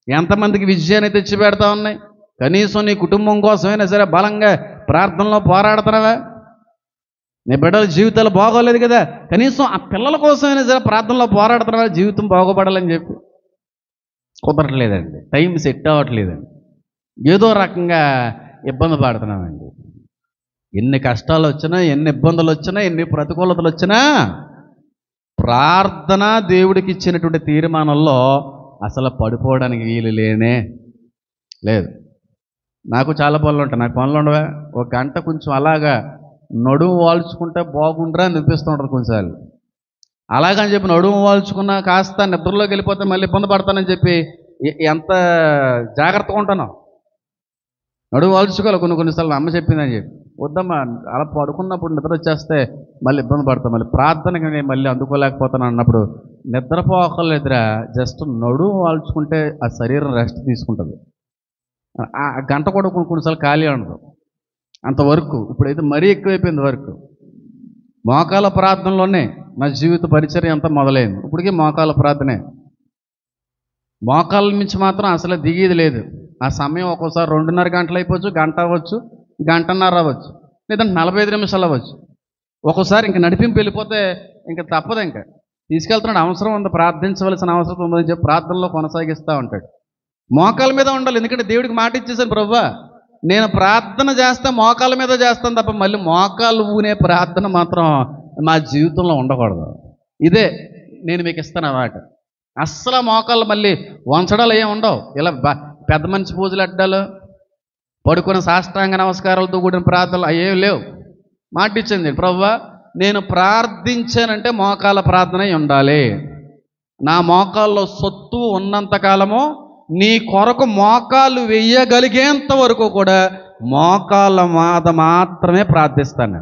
ఎంతమందికి విజయాన్ని తెచ్చిపెడతా ఉన్నాయి? కనీసం నీ కుటుంబం కోసమైనా సరే బలంగా ప్రార్థనలో పోరాడుతున్నావా? నీ బిడ్డల జీవితాలు బాగోలేదు కదా, కనీసం ఆ పిల్లల కోసమైనా సరే ప్రార్థనలో పోరాడుతున్నావా? జీవితం బాగుపడాలని చెప్పి కుదరట్లేదండి, టైం సెట్ అవ్వట్లేదండి, ఏదో రకంగా ఇబ్బంది పడుతున్నామండి. ఎన్ని కష్టాలు వచ్చినా, ఎన్ని ఇబ్బందులు వచ్చినా, ఎన్ని ప్రతికూలతలు వచ్చినా ప్రార్థన దేవుడికి ఇచ్చినటువంటి తీర్మానంలో అసలు పడిపోవడానికి వీలు లేనే లేదు. నాకు చాలా పనులు ఉంటాయి, నాకు పనులు ఉండవా? ఒక గంట కొంచెం అలాగా నడుము వాల్చుకుంటే బాగుండరా అనిపిస్తూ ఉంటుంది కొన్నిసార్లు. అలాగని చెప్పి నడుము వాల్చుకున్నా కాస్త నిద్రలోకి వెళ్ళిపోతే మళ్ళీ ఇబ్బంది పడతానని చెప్పి ఎంత జాగ్రత్తగా ఉంటాను. నడుము వాల్చుకోవాలి కొన్నిసార్లు అమ్మ చెప్పిందని చెప్పి, వద్దమ్మా అలా పడుకున్నప్పుడు నిద్ర వచ్చేస్తే మళ్ళీ ఇబ్బంది పడతాం, మళ్ళీ ప్రార్థనకి నేను మళ్ళీ అందుకోలేకపోతాను అన్నప్పుడు నిద్రపోకలేదురా, జస్ట్ నడుము వాల్చుకుంటే ఆ శరీరం రెస్ట్ తీసుకుంటుంది. ఆ గంట కూడా కొన్నిసార్లు ఖాళీ ఉండదు అంతవరకు. ఇప్పుడైతే మరీ ఎక్కువైపోయింది వర్క్. మోకాల ప్రార్థనలోనే నా జీవిత పరిచర్య అంతా మొదలైంది. ఇప్పటికీ మోకాల ప్రార్థనే. మోకాళ్ళ నుంచి మాత్రం అసలు దిగేది లేదు. ఆ సమయం ఒక్కోసారి 2:30 గంటలు అయిపోవచ్చు, గంట అవ్వచ్చు, గంటన్నర అవ్వచ్చు, లేదంటే 45 నిమిషాలు అవ్వచ్చు. ఒక్కోసారి ఇంక నడిపింపు వెళ్ళిపోతే ఇంక తప్పదు, ఇంకా తీసుకెళ్తున్నాడు, అవసరం ఉంది, ప్రార్థించవలసిన అవసరం ఉందని చెప్పి ప్రార్థనలో కొనసాగిస్తూ ఉంటాడు. మోకాల మీద ఉండాలి, ఎందుకంటే దేవుడికి మాట ఇచ్చేసాను, ప్రభువా నేను ప్రార్థన చేస్తే మోకాల మీద చేస్తాను తప్ప మళ్ళీ మోకాలు ఊనే ప్రార్థన మాత్రం మా జీవితంలో ఉండకూడదు. ఇదే నేను మీకు ఇస్తాను మాట. అస్సలు మోకాళ్ళు మళ్ళీ వంచడాలు ఏమి ఉండవు. ఇలా పెద్ద మనిషి పూజలు అడ్డాలు, పడుకున్న సాష్టాంగ నమస్కారాలతో కూడిన ప్రార్థనలు అయ్యేవి లేవు. మాట ఇచ్చింది, ప్రభువా నేను ప్రార్థించానంటే మోకాల ప్రార్థన ఉండాలి. నా మోకాల్లో సొత్తు ఉన్నంతకాలము నీ కొరకు మోకాలు వెయ్యగలిగేంత వరకు కూడా మోకాళ్ళ మాద మాత్రమే ప్రార్థిస్తాను.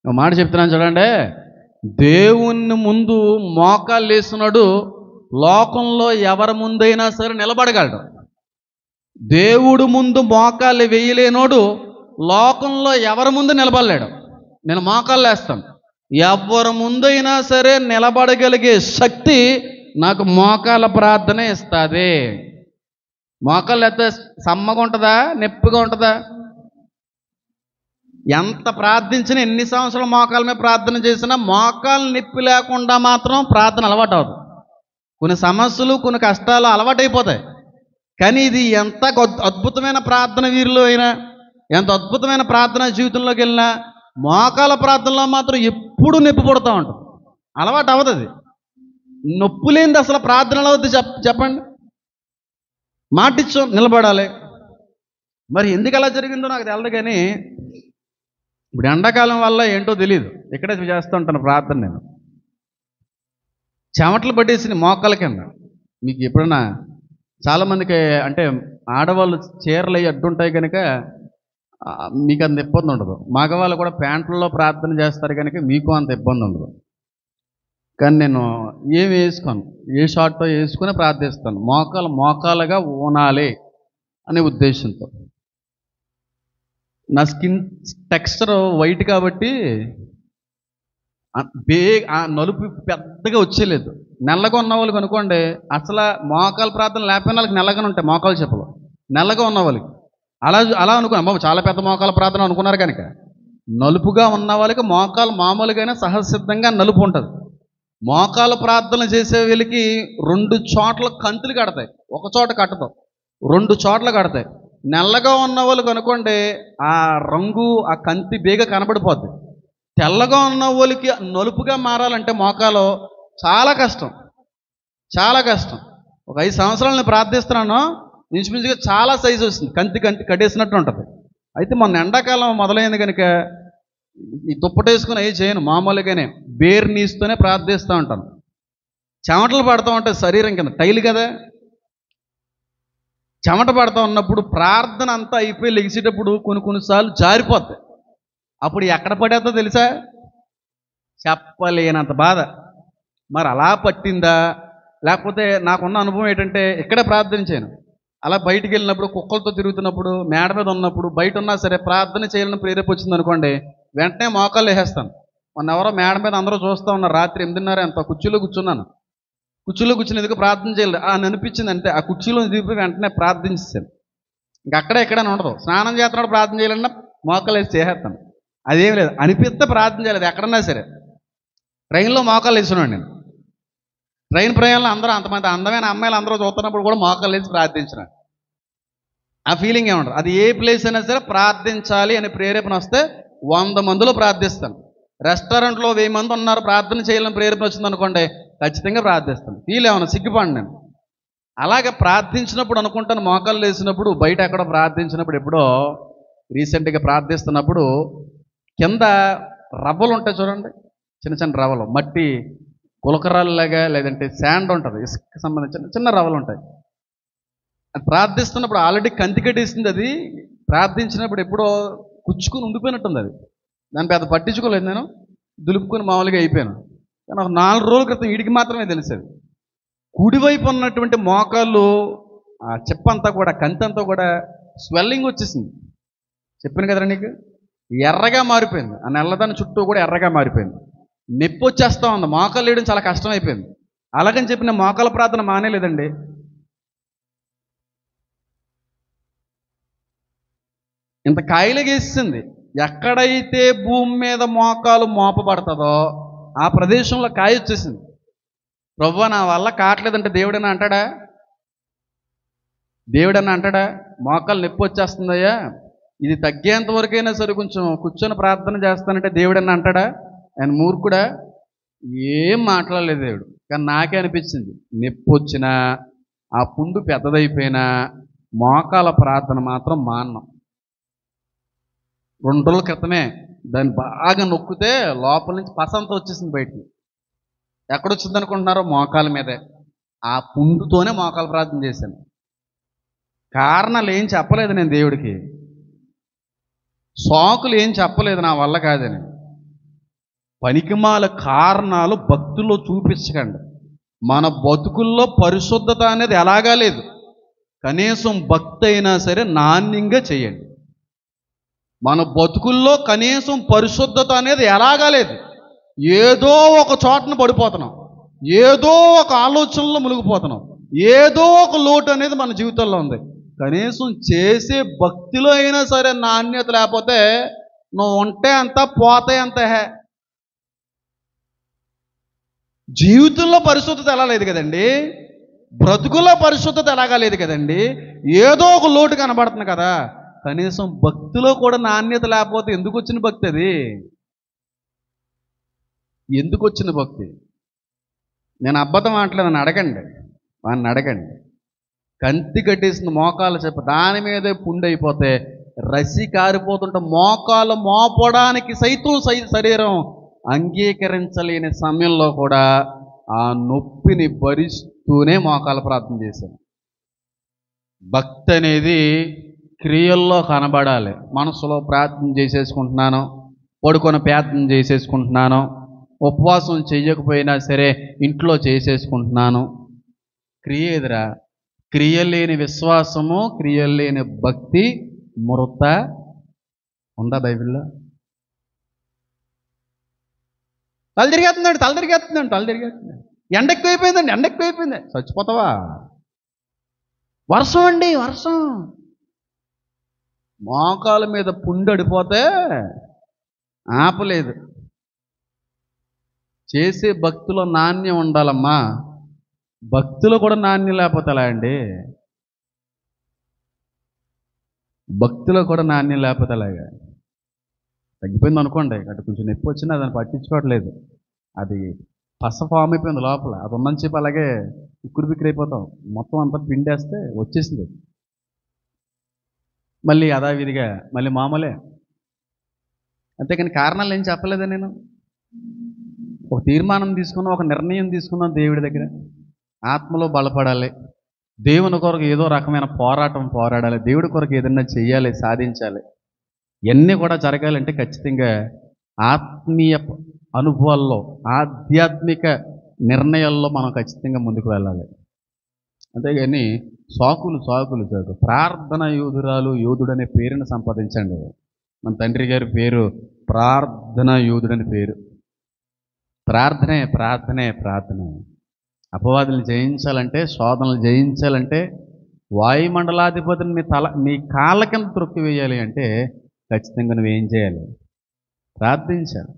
నేను మాట చెప్తున్నాను చూడండి, దేవుని ముందు మోకాళ్ళు వేసినాడు లోకంలో ఎవరి ముందైనా సరే నిలబడగలడు. దేవుడు ముందు మోకాళ్ళు వేయలేనోడు లోకంలో ఎవరి ముందు నిలబడలేడు. నేను మోకాళ్ళు వేస్తాను, ఎవరి ముందైనా సరే నిలబడగలిగే శక్తి నాకు మోకాళ్ళ ప్రార్థనే ఇస్తుంది. మోకాళ్ళు అయితే సమ్మగా ఉంటుందా, నొప్పిగా ఉంటుందా? ఎంత ప్రార్థించినా, ఎన్ని సంవత్సరాలు మోకాళ్ళ మీద ప్రార్థన చేసినా మోకాలు నొప్పి లేకుండా మాత్రం ప్రార్థన అలవాటు అవుతుంది. కొన్ని సమస్యలు, కొన్ని కష్టాలు అలవాటైపోతాయి. కానీ ఇది ఎంత అద్భుతమైన ప్రార్థన వీరిలో అయినా, ఎంత అద్భుతమైన ప్రార్థన జీవితంలోకి వెళ్ళినా మోకాల ప్రార్థనలో మాత్రం ఎప్పుడు నొప్పి పుడుతూ ఉంటుంది. అలవాటు అవ్వదు. నొప్పి లేనిది అసలు ప్రార్థనలు అవుద్ది చెప్పండి? మాటిచ్చు నిలబడాలి. మరి ఎందుకు అలా జరిగిందో నాకు తెలదు. కానీ ఇప్పుడు ఎండాకాలం వల్ల ఏంటో తెలియదు, ఇక్కడే చేస్తూ ఉంటాను ప్రార్థన. నేను చెమటలు పట్టేసిన మోకాల కింద. మీకు ఎప్పుడన్నా చాలామందికి అంటే ఆడవాళ్ళు చీరలు అవి అడ్డుంటాయి కనుక మీకు అంత ఇబ్బంది ఉండదు. మగవాళ్ళు కూడా ప్యాంట్లలో ప్రార్థన చేస్తారు కనుక మీకు అంత ఇబ్బంది ఉండదు. కానీ నేను ఏమి వేసుకోను, ఏ షార్ట్తో వేసుకుని ప్రార్థిస్తాను. మోకాలుగా ఊనాలి అనే ఉద్దేశంతో. నా స్కిన్ టెక్స్చర్ వైట్ కాబట్టి ఆ నలుపు పెద్దగా వచ్చేలేదు. నల్లగా ఉన్న వాళ్ళకి అనుకోండి, అసలు మోకాలు ప్రార్థన లేకపోయిన వాళ్ళకి నల్లగానే ఉంటాయి మోకాలు చెప్పులు. నల్లగా ఉన్న వాళ్ళకి అలా అనుకున్నా, అమ్మ చాలా పెద్ద మోకాల ప్రార్థన అనుకున్నారు కనుక. నలుపుగా ఉన్న వాళ్ళకి మోకాలు మామూలుగానే సహజసిద్ధంగా నలుపు ఉంటుంది. మోకాలు ప్రార్థన చేసే వీళ్ళకి 2 చోట్ల కంతులు కడతాయి, ఒక చోట కట్టదు, 2 చోట్ల కడతాయి. నల్లగా ఉన్న వాళ్ళకి అనుకోండి ఆ రంగు, ఆ కంతి బేగ కనబడిపోద్ది. తెల్లగా ఉన్న వాళ్ళకి నలుపుగా మారాలంటే మోకాలు చాలా కష్టం, చాలా కష్టం. ఒక 5 సంవత్సరాలు నేను ప్రార్థిస్తున్నాను, ఇంచుమించుగా చాలా సైజు వస్తుంది, కంతి కంతి కట్టేసినట్టు ఉంటుంది. అయితే మొన్న ఎండాకాలం మొదలైంది కనుక ఈ దుప్పటేసుకుని అవి చేయను, మామూలుగానే బేర్ నీస్తూనే ప్రార్థిస్తూ ఉంటాను. చెమటలు పడుతూ ఉంటాయి శరీరం కింద, టైల్ కదా, చెమట పడుతూ ఉన్నప్పుడు ప్రార్థన అంతా అయిపోయి లెగిసేటప్పుడు కొన్నిసార్లు జారిపోతాయి. అప్పుడు ఎక్కడ పడేద్దో తెలుసా? చెప్పలేనంత బాధ. మరి అలా పట్టిందా, లేకపోతే నాకున్న అనుభవం ఏంటంటే ఇక్కడే ప్రార్థించాను, అలా బయటికి వెళ్ళినప్పుడు కుక్కలతో తిరుగుతున్నప్పుడు మేడ మీద ఉన్నప్పుడు బయట ఉన్నా సరే ప్రార్థన చేయాలని ప్రేరేపు వచ్చింది అనుకోండి, వెంటనే మోకాళ్ళు వేసేస్తాను. మొన్న ఎవరో మేడ మీద అందరూ చూస్తూ ఉన్నారు, రాత్రి 8:30 ఎంత కుర్చీలో కూర్చున్నాను. కుర్చీలో కూర్చుని ఎందుకు ప్రార్థన చేయాలి అని అనిపించింది, అంటే ఆ కుర్చీలో దిగిపోయి వెంటనే ప్రార్థించాను. ఇంక అక్కడే ఎక్కడైనా ఉండదు, స్నానం చేస్తున్నాడు ప్రార్థన చేయాలన్నా మోకాళ్ళు వేసి చేసేస్తాను. అదేం లేదు, అనిపిస్తే ప్రార్థన చేయలేదు. ఎక్కడన్నా సరే ట్రైన్లో మోకాళ్ళు వేస్తున్నాడు నేను, ట్రైన్ ప్రయాణంలో అందరూ అంతమంది అందమైన అమ్మాయిలు అందరూ చూస్తున్నప్పుడు కూడా మోకాళ్ళు వేసి ప్రార్థించినాడు. ఆ ఫీలింగ్ ఏముండదు. అది ఏ ప్లేస్ అయినా సరే ప్రార్థించాలి అనే ప్రేరేపణ వస్తే 100 మందిలో ప్రార్థిస్తాను. రెస్టారెంట్లో 1000 మంది ఉన్నారు, ప్రార్థన చేయాలని ప్రేరేపణ వచ్చింది అనుకోండి, ఖచ్చితంగా ప్రార్థిస్తాను. ఫీల్ ఏమన్నా సిగ్గుపడి నేను. అలాగే ప్రార్థించినప్పుడు అనుకుంటాను, మోకాళ్ళు వేసినప్పుడు బయట ఎక్కడో ప్రార్థించినప్పుడు, ఎప్పుడో రీసెంట్గా ప్రార్థిస్తున్నప్పుడు కింద రవ్వలు ఉంటాయి చూడండి, చిన్న చిన్న రవ్వలు, మట్టి గులకరాల్లాగా, లేదంటే శాండ్ ఉంటుంది, ఇసుక సంబంధించిన చిన్న రవ్వలు ఉంటాయి. అది ప్రార్థిస్తున్నప్పుడు ఆల్రెడీ కంతి కట్టేసింది, అది ప్రార్థించినప్పుడు ఎప్పుడో కుచ్చుకుని ఉండిపోయినట్టుంది. అది దాన్ని పెద్ద పట్టించుకోలేదు, నేను దులుపుకొని మామూలుగా అయిపోయాను. కానీ ఒక 4 రోజుల క్రితం వీడికి మాత్రమే తెలిసేది, కుడివైపు ఉన్నటువంటి మోకాళ్ళు ఆ చెప్పంతా కూడా, కంతి అంతా కూడా స్వెల్లింగ్ వచ్చేసింది. చెప్పాను కదరా నీకు, ఎర్రగా మారిపోయింది, ఆ నల్లదాని చుట్టూ కూడా ఎర్రగా మారిపోయింది. నొప్పి వచ్చేస్తూ ఉంది, మోకాళ్ళు వేయడం చాలా కష్టం అయిపోయింది. అలాగని చెప్పి నేను మోకాళ్ళ ప్రార్థన మానేలేదండి. ఇంత కాయలుగేసింది. ఎక్కడైతే భూమి మీద మోకాలు మోపబడుతుందో ఆ ప్రదేశంలో కాయ వచ్చేసింది. ప్రభువా నా వల్ల కావట్లేదంటే దేవుడన్నా అంటాడా? దేవుడన్నా అంటాడా? మోకాలు నొప్పి వచ్చేస్తుందయ్యా, ఇది తగ్గేంత వరకైనా సరే కొంచెం కూర్చొని ప్రార్థన చేస్తానంటే దేవుడన్నా అంటాడా? ఆయన మూర్ఖుడా? ఏం మాట్లాడలేదు దేవుడు. కానీ నాకే అనిపించింది, నొప్పి వచ్చినా ఆ పుండు పెద్దదైపోయినా మోకాల ప్రార్థన మాత్రం మాన్నం. 2 రోజుల క్రితమే దాన్ని బాగా నొక్కితే లోపల నుంచి పసంతా వచ్చేసింది బయటికి. ఎక్కడొచ్చింది అనుకుంటున్నారో? మోకాల మీదే. ఆ పుండుతోనే మోకాల ప్రార్థన చేశాను. కారణాలు ఏం చెప్పలేదు నేను దేవుడికి, సాకులు ఏం చెప్పలేదు నా వల్ల కాదని. పనికిమాల కారణాలు భక్తుల్లో చూపించకండి. మన బతుకుల్లో పరిశుద్ధత అనేది ఎలాగా లేదు. కనీసం భక్తి అయినా సరే నాణ్యంగా చేయండి. మన బతుకుల్లో కనీసం పరిశుద్ధత అనేది ఎలాగా లేదు. ఏదో ఒక చోటన పడిపోతున్నాం, ఏదో ఒక ఆలోచనలో మునిగిపోతున్నాం, ఏదో ఒక లోటు అనేది మన జీవితంలో ఉంది. కనీసం చేసే భక్తిలో అయినా సరే నాణ్యత లేకపోతే నువ్వు ఉంటే అంత, పోతే అంత. జీవితంలో పరిశుద్ధత ఎలా లేదు కదండి, బ్రతుకుల్లో పరిశుద్ధత ఎలాగా లేదు కదండి, ఏదో ఒక లోటు కనబడుతుంది కదా. కనీసం భక్తిలో కూడా నాణ్యత లేకపోతే ఎందుకు వచ్చిన భక్తి అది? ఎందుకు వచ్చిన భక్తి? నేను అబద్ధం మాట్లాడని అడగండి, వాడిని అడగండి. కంతి కట్టేసిన మోకాలు చెప్ప దాని మీదే పుండైపోతే రసి కారిపోతుంటే మోకాలు మోపడానికి సైతం శరీరం అంగీకరించలేని సమయంలో కూడా ఆ నొప్పిని భరిస్తూనే మోకాలు ప్రార్థన చేశాను. భక్తి అనేది క్రియల్లో కనబడాలి. మనసులో ప్రార్థన చేసేసుకుంటున్నాను, పడుకొని ప్రార్థన చేసేసుకుంటున్నాను, ఉపవాసం చేయకపోయినా సరే ఇంట్లో చేసేసుకుంటున్నాను. క్రియ ఎదురా? క్రియలేని విశ్వాసము, క్రియలేని భక్తి మృత. ఉందా బైబిల్లో? తల తిరిగేస్తుందండి. ఎండ ఎక్కువైపోయింది. చచ్చిపోతావా? వర్షం అండి, వర్షం. మోకాల మీద పుండడిపోతే ఆపలేదు. చేసే భక్తిలో నాణ్యం ఉండాలమ్మా. భక్తిలో కూడా నాణ్యం లేకపోతే ఎలా అండి? భక్తిలో కూడా నాణ్యం లేకపోతే ఎలాగా? తగ్గిపోయింది అనుకోండి, అటు కొంచెం నొప్పి వచ్చినా దాన్ని పట్టించుకోవట్లేదు. అది పస ఫామ్ అయిపోయింది లోపల. అది ఉందని చెప్పి అలాగే ఉక్కిరి బిక్కిరి అయిపోతాం. మొత్తం అంతా పిండేస్తే వచ్చేసింది. మళ్ళీ యథావిధిగా మళ్ళీ మామూలే. అంతేకాని కారణాలు ఏం చెప్పలేదా నేను? ఒక తీర్మానం తీసుకున్నాం, ఒక నిర్ణయం తీసుకున్నాం దేవుడి దగ్గర. ఆత్మలో బలపడాలి, దేవుని కొరకు ఏదో రకమైన పోరాడాలి, దేవుడి కొరకు ఏదైనా చెయ్యాలి, సాధించాలి. ఇవన్నీ కూడా జరగాలంటే ఖచ్చితంగా ఆత్మీయ అనుభవాల్లో, ఆధ్యాత్మిక నిర్ణయాల్లో మనం ఖచ్చితంగా ముందుకు వెళ్ళాలి. అంతేగాని సాకులు ప్రార్థన యోధుడనే పేరుని సంపాదించండి. మన తండ్రి గారి పేరు ప్రార్థనా యోధుడని పేరు. ప్రార్థనే. అపవాదులను జయించాలంటే, శోధనలు జయించాలంటే, వాయుమండలాధిపతిని నీ కాళ్ళ కింద త్రొక్కి వేయాలి అంటే ఖచ్చితంగా నువ్వేం చేయాలి? ప్రార్థించాలి,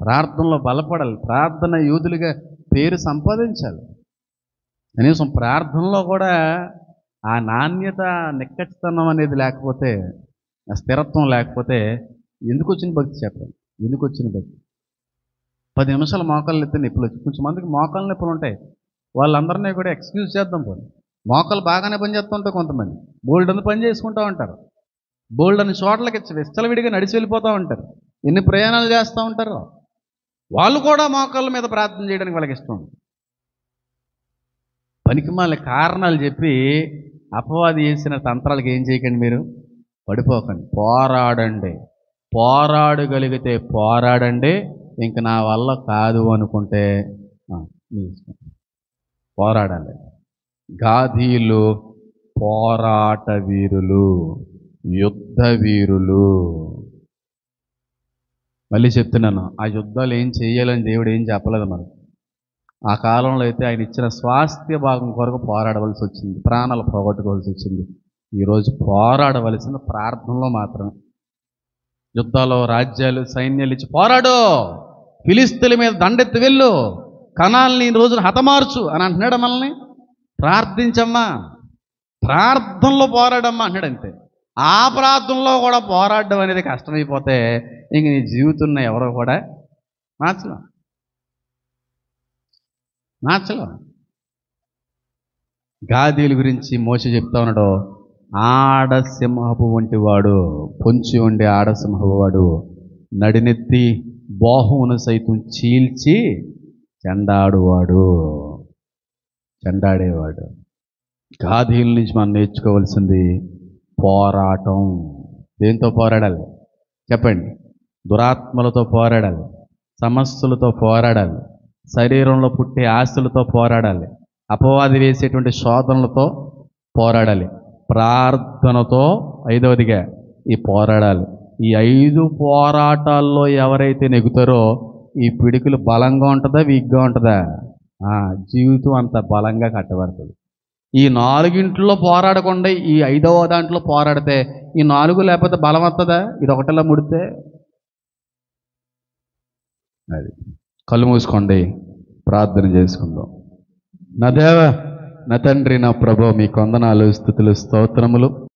ప్రార్థనలో బలపడాలి, ప్రార్థన యోధులుగా పేరు సంపాదించాలి. కనీసం ప్రార్థనలో కూడా ఆ నాణ్యత, నిక్కచ్చితనం అనేది లేకపోతే, ఆ స్థిరత్వం లేకపోతే ఎందుకు వచ్చిన భక్తి చెప్పండి? ఎందుకు వచ్చిన భక్తి? 10 నిమిషాలు మోకాళ్ళు ఎత్తే నొప్పులు వచ్చి, కొంచెం మందికి మోకాళ్ళ నొప్పులు ఉంటాయి. వాళ్ళందరినీ కూడా ఎక్స్క్యూజ్ చేద్దాం పోనీ. మోకాలు బాగానే పని చేస్తూ ఉంటాయి, కొంతమంది బోల్డ్ పని చేసుకుంటూ ఉంటారు, బోల్డ్ అని చోట్లకి విచ్చలవిడిగా నడిచి వెళ్ళిపోతూ ఉంటారు, ఎన్ని ప్రయాణాలు చేస్తూ ఉంటారు. వాళ్ళు కూడా మోకాళ్ళ మీద ప్రార్థన చేయడానికి వాళ్ళకి ఇష్టం. పనికిమాలిన కారణాలు చెప్పి అపవాది చేసిన తంత్రాలకు ఏం చేయకండి, మీరు పడిపోకండి. పోరాడగలిగితే పోరాడండి. ఇంక నా వల్ల కాదు అనుకుంటే మీ ఇష్టం. పోరాడాలి. గాదీలు పోరాట వీరులు, యుద్ధ వీరులు. మళ్ళీ చెప్తున్నాను, ఆ యుద్ధాలు ఏం చేయాలని దేవుడు ఏం చెప్పలేదు మనకు. ఆ కాలంలో అయితే ఆయన ఇచ్చిన స్వాస్థ్య భాగం కొరకు పోరాడవలసి వచ్చింది, ప్రాణాలు పోగొట్టుకోవాల్సి వచ్చింది. ఈరోజు పోరాడవలసిన ప్రార్థనలో మాత్రమే. యుద్ధాలు, రాజ్యాలు, సైన్యాలు ఇచ్చి పోరాడు, ఫిలిస్తీన్ల మీద దండెత్తి వెళ్ళు, కణాలని ఈ రోజున హతమార్చు అని అంటున్నాడు మనల్ని. ప్రార్థించమ్మా, ప్రార్థనలో పోరాడమ్మా అంటున్నాడు. అంతే. ఆ ప్రార్థనలో కూడా పోరాడడం అనేది కష్టమైపోతే ఇంక నీ జీవితంలో ఎవరో కూడా మార్చలేం. గాదీల గురించి మోషే చెప్తా ఉన్నాడు. ఆడసింహపు వంటి వాడు, పొంచి ఉండే ఆడసింహపు వాడు, నడినెత్తి బాహువును సైతం చీల్చి చెండాడేవాడు. గాదీల నుంచి మనం నేర్చుకోవాల్సింది పోరాటం. దేంతో పోరాడాలి చెప్పండి? దురాత్మలతో పోరాడాలి, సమస్యలతో పోరాడాలి, శరీరంలో పుట్టే ఆస్తులతో పోరాడాలి, అపవాది వేసేటువంటి శోధనలతో పోరాడాలి, ప్రార్థనతో 5వదిగా ఈ పోరాడాలి. ఈ 5 పోరాటాల్లో ఎవరైతే నెగ్గుతారో ఈ పిడికిలు బలంగా ఉంటుందా, వీక్గా ఉంటుందా? జీవితం అంత బలంగా కట్టబడుతుంది. ఈ 4 పోరాడకుండా ఈ 5వ దాంట్లో పోరాడితే ఈ 4 లేకపోతే బలం వస్తుందా? ఇది ఒకటిలా ముడితే అది. కళ్ళు మూసుకోండి, ప్రార్థన చేసుకుందాం. నా దేవ, నా తండ్రి, నా ప్రభు, మీ వందనాలు, స్తుతులు, స్తోత్రములు.